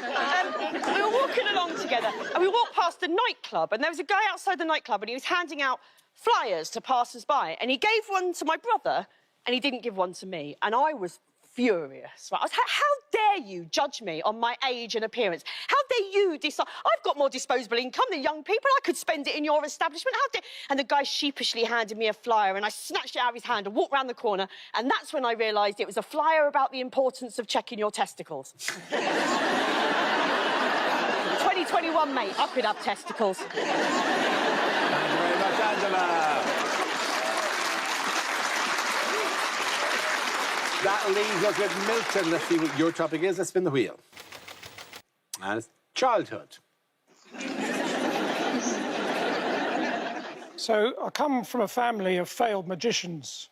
We were walking along together, and we walked past a nightclub, and there was a guy outside the nightclub, and he was handing out flyers to passers-by, and he gave one to my brother, and he didn't give one to me, and I was furious. Right? I was, how dare you judge me on my age and appearance? How dare you decide? I've got more disposable income than young people. I could spend it in your establishment. How dare... And the guy sheepishly handed me a flyer, and I snatched it out of his hand and walked round the corner, and that's when I realised it was a flyer about the importance of checking your testicles. 2021, mate. I could have testicles. Thank you very much, Angela. That leaves us with Milton. Let's see what your topic is. Let's spin the wheel. And it's childhood. So I come from a family of failed magicians.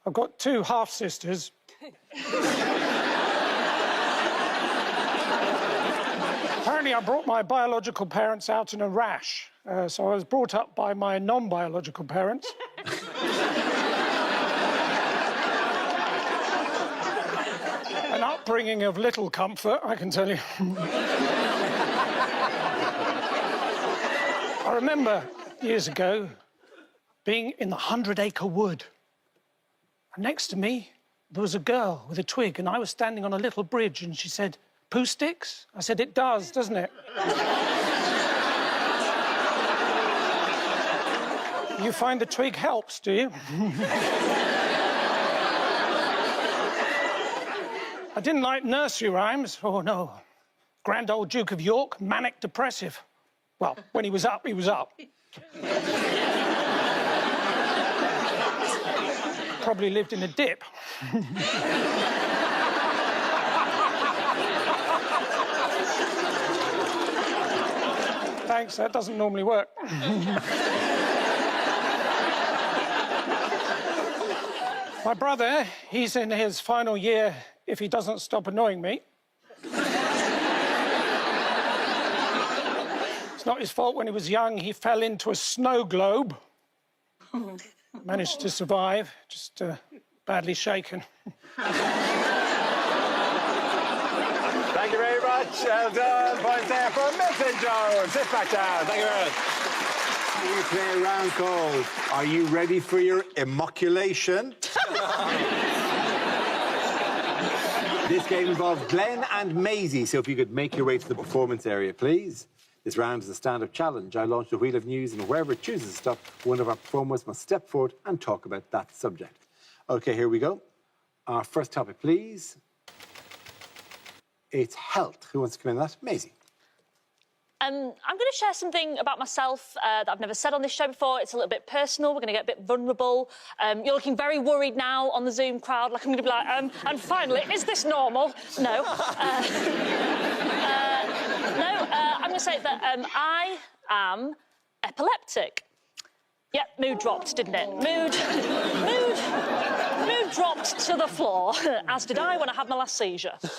I've got 2 half-sisters. Apparently I brought my biological parents out in a rash. So I was brought up by my non-biological parents. An upbringing of little comfort, I can tell you. I remember years ago being in the 100-acre wood. And next to me, there was a girl with a twig, and I was standing on a little bridge, and she said, "Poo sticks?" I said, "It does, doesn't it?" You find the twig helps, do you? I didn't like nursery rhymes. Oh, no. Grand old Duke of York, manic depressive. Well, when he was up, he was up. Probably lived in a dip. Thanks, that doesn't normally work. My brother, he's in his final year if he doesn't stop annoying me. It's not his fault. When he was young, he fell into a snow globe. Managed to survive, just badly shaken. Thank you very much. Well done. Points there for Milton Jones. Sit back down. Thank you very much. We play a round called Are You Ready for Your Immoculation? This game involves Glenn and Maisie, so if you could make your way to the performance area, please. This round is a stand-up challenge. I launch the wheel of news, and wherever it chooses to stop, one of our performers must step forward and talk about that subject. OK, here we go. Our first topic, please. It's health. Who wants to come in that? Maisie. I'm going to share something about myself that I've never said on this show before. It's a little bit personal. We're going to get a bit vulnerable. You're looking very worried now on the Zoom crowd. Like I'm going to be like, and finally, is this normal? No. I'm going to say that I am epileptic. Yep, mood dropped, didn't it? Mood dropped to the floor, as did I when I had my last seizure. No,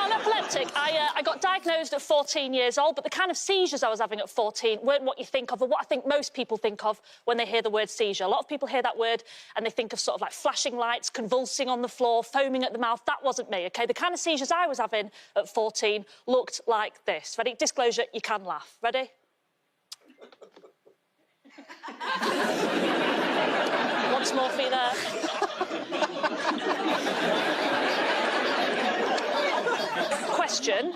I'm epileptic. epileptic. I got diagnosed at 14 years old, but the kind of seizures I was having at 14 weren't what you think of, or what I think most people think of when they hear the word seizure. A lot of people hear that word and they think of sort of like flashing lights, convulsing on the floor, foaming at the mouth. That wasn't me, OK? The kind of seizures I was having at 14 looked like this. Ready? Disclosure, you can laugh. Ready? Once more for you there. Question: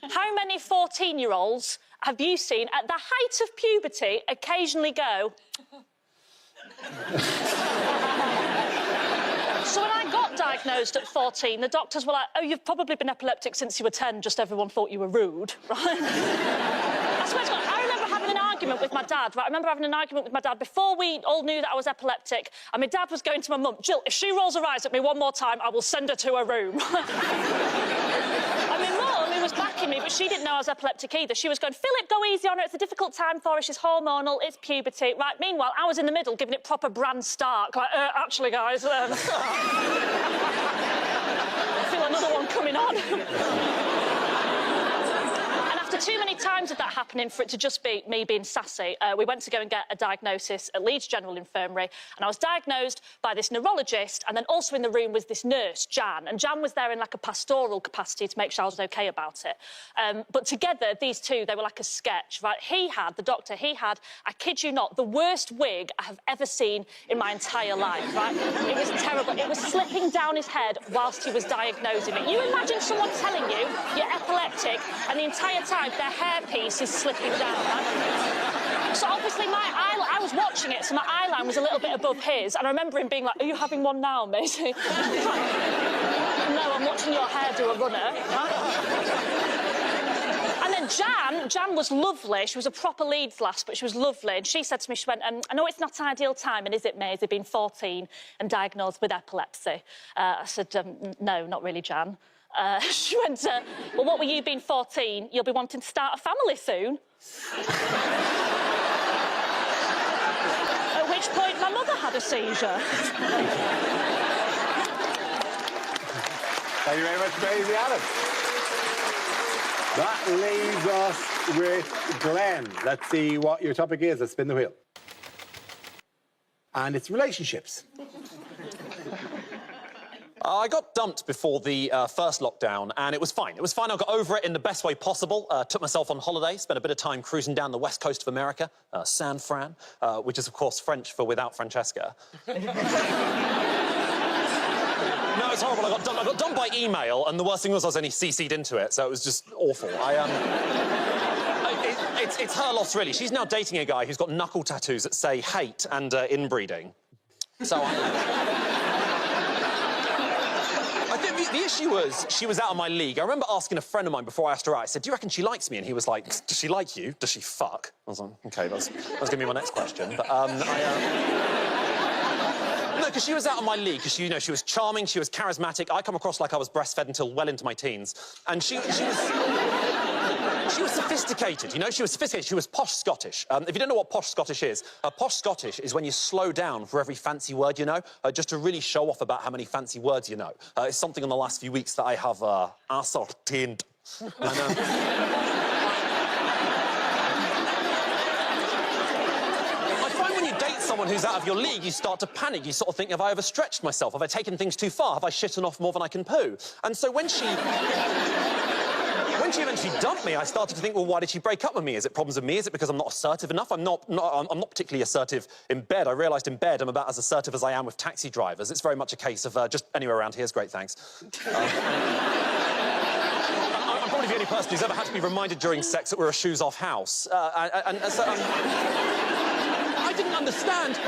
how many 14-year-olds have you seen at the height of puberty occasionally go? So when I got diagnosed at 14, the doctors were like, oh, you've probably been epileptic since you were 10, just everyone thought you were rude, right? I swear to God, I remember having an argument with my dad, right? I remember having an argument with my dad before we all knew that I was epileptic, and my dad was going to my mum, Jill, if she rolls her eyes at me one more time, I will send her to her room. And my mum, who was backing me, but she didn't know I was epileptic either. She was going, Philip, go easy on her, it's a difficult time for her, she's hormonal, it's puberty. Right, meanwhile, I was in the middle giving it proper Bran Stark, like, actually, guys, I feel another one coming on. And after too many times of that happening for it to just be me being sassy, we went to go and get a diagnosis at Leeds General Infirmary, and I was diagnosed by this neurologist, and then also in the room was this nurse, Jan, and Jan was there in like a pastoral capacity to make sure I was OK about it. But together, these two, they were like a sketch, right? The doctor, he had, I kid you not, the worst wig I have ever seen in my entire life, right? It was terrible. It was slipping down his head whilst he was diagnosing me. You imagine someone telling you you're epileptic, and the entire time their hairpiece is slipping down, right? So obviously I was watching it, so my eyeline was a little bit above his, and I remember him being like, are you having one now, matey? No, I'm watching your hair do a runner, right? And then Jan was lovely. She was a proper Leeds lass, but she was lovely. And she said to me, she went, I know it's not ideal timing, is it, Maisie, being 14 and diagnosed with epilepsy? I said, no, not really, Jan. She went, well, what were you being 14? You'll be wanting to start a family soon. At which point my mother had a seizure. Thank you very much, Maisie Adams. That leaves us with Glenn. Let's see what your topic is. Let's spin the wheel. And it's relationships. I got dumped before the first lockdown, and it was fine. It was fine. I got over it in the best way possible. Took myself on holiday, spent a bit of time cruising down the west coast of America, San Fran, which is, of course, French for without Francesca. No, it's horrible. I got dumped by email, and the worst thing was I was only CC'd into it, so it was just awful. It's her loss, really. She's now dating a guy who's got knuckle tattoos that say hate and inbreeding. So I think the issue was she was out of my league. I remember asking a friend of mine before I asked her out, I said, do you reckon she likes me? And he was like, does she like you? Does she fuck? I was like, OK, that's going to be my next question. But, no, because she was out of my league, because, you know, she was charming, she was charismatic. I come across like I was breastfed until well into my teens. And she was sophisticated, you know? She was sophisticated. She was posh Scottish. If you don't know what posh Scottish is when you slow down for every fancy word you know, just to really show off about how many fancy words you know. It's something in the last few weeks that I have ascertained. I find when you date someone who's out of your league, you start to panic. You sort of think, have I overstretched myself? Have I taken things too far? Have I shitten off more than I can poo? And so when she eventually dumped me, I started to think, well, why did she break up with me? Is it problems with me? Is it because I'm not assertive enough? I'm not particularly assertive in bed. I realised in bed I'm about as assertive as I am with taxi drivers. It's very much a case of just anywhere around here is great, thanks. I'm probably the only person who's ever had to be reminded during sex that we're a shoes-off house. So I didn't understand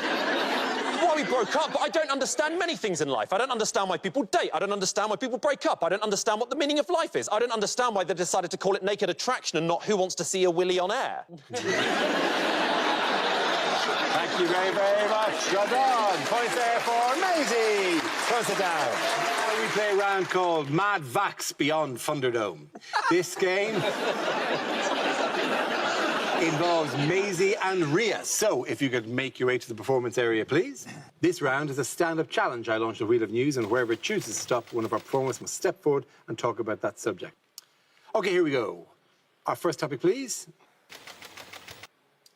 why we broke up, but I don't understand many things in life. I don't understand why people date. I don't understand why people break up. I don't understand what the meaning of life is. I don't understand why they decided to call it Naked Attraction and not Who Wants to See a Willy on Air. Thank you very, very much. Well done. Points there for Maisie. Close it down. Now we play a round called Mad Vax Beyond Thunderdome. This game involves Maisie and Rhea. So, if you could make your way to the performance area, please. This round is a stand-up challenge. I launch a wheel of news, and whoever chooses to stop, one of our performers must step forward and talk about that subject. OK, here we go. Our first topic, please.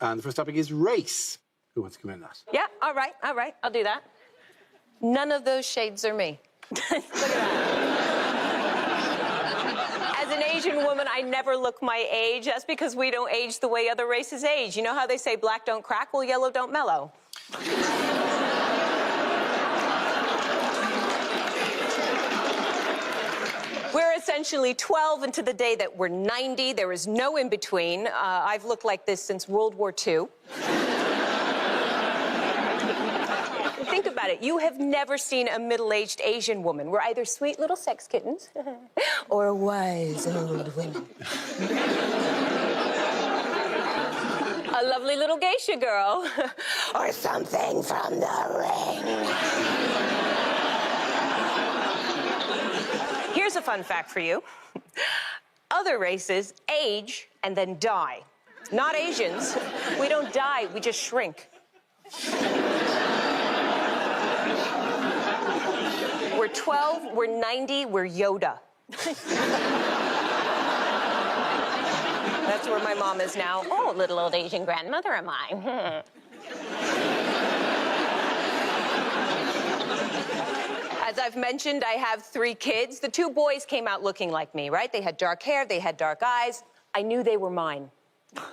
And the first topic is race. Who wants to come in on that? Yeah, all right, I'll do that. None of those shades are me. Look at that. As an Asian woman, I never look my age. That's because we don't age the way other races age. You know how they say black don't crack? Well, yellow don't mellow. We're essentially 12 into the day that we're 90. There is no in between. I've looked like this since World War II. Think about it. You have never seen a middle-aged Asian woman. We're either sweet little sex kittens or wise old women. A lovely little geisha girl. Or something from the ring. Here's a fun fact for you. Other races age and then die. Not Asians. We don't die, we just shrink. We're 12, we're 90, we're Yoda. That's where my mom is now. Oh, little old Asian grandmother am I. As I've mentioned, I have 3 kids. The 2 boys came out looking like me, right? They had dark hair, they had dark eyes. I knew they were mine. How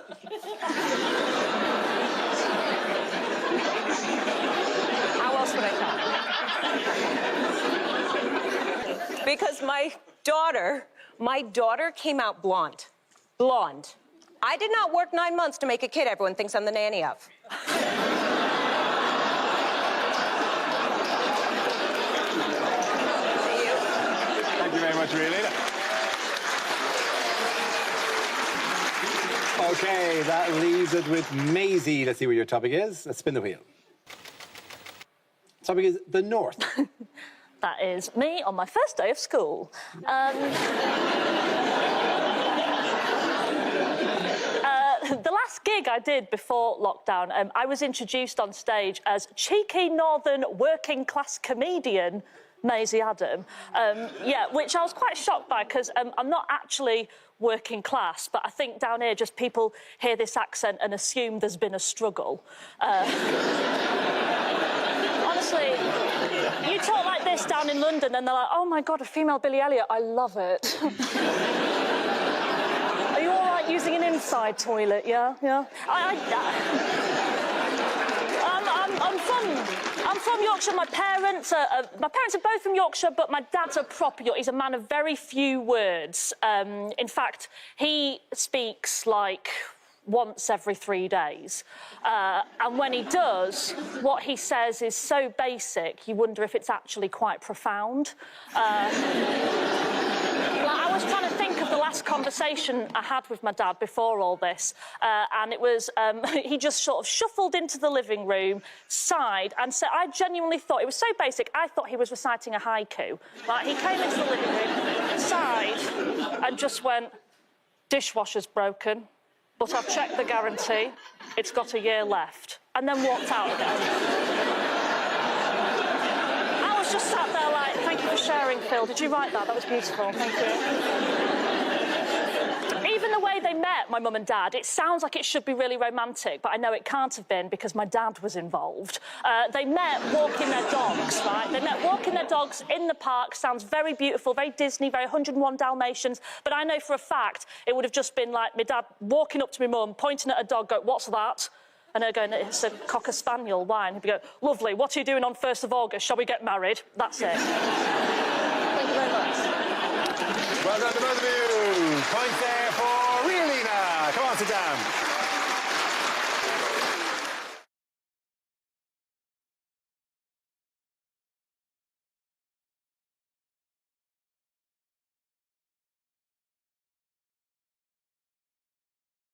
else would I tell? Because my daughter came out blonde. Blonde. I did not work 9 months to make a kid everyone thinks I'm the nanny of. Thank you very much, Ria. OK, that leaves it with Maisie. Let's see what your topic is. Let's spin the wheel. Topic is the North. That is me on my first day of school. The last gig I did before lockdown, I was introduced on stage as cheeky northern working class comedian Maisie Adam. Yeah, which I was quite shocked by because I'm not actually working class, but I think down here just people hear this accent and assume there's been a struggle. Honestly, you talk like this down in London and they're like, oh my God, a female Billy Elliot, I love it. Are you all right using an inside toilet, yeah? Yeah? I'm from Yorkshire. My parents are both from Yorkshire, but my dad's a proper Yorkshire. He's a man of very few words. In fact, he speaks like once every 3 days. And when he does, what he says is so basic, you wonder if it's actually quite profound. I was trying to think of the last conversation I had with my dad before all this, and it was, he just sort of shuffled into the living room, sighed, and said, I genuinely thought, it was so basic, I thought he was reciting a haiku. Like, he came into the living room, sighed, and just went, dishwasher's broken, but I've checked the guarantee, it's got a year left, and then walked out again. I was just sat there like, thank you for sharing, Phil. Did you write that? That was beautiful. Thank you. Even the way they met, my mum and dad, it sounds like it should be really romantic, but I know it can't have been because my dad was involved. They met walking their dogs, right? They met walking their dogs in the park. Sounds very beautiful, very Disney, very 101 Dalmatians. But I know for a fact it would have just been like my dad walking up to my mum, pointing at a dog, going, what's that? And her going, it's a Cocker Spaniel, why? And he'd be going, lovely, what are you doing on 1st of August? Shall we get married? That's it. Thank you very much. Well done to both of you. Points there.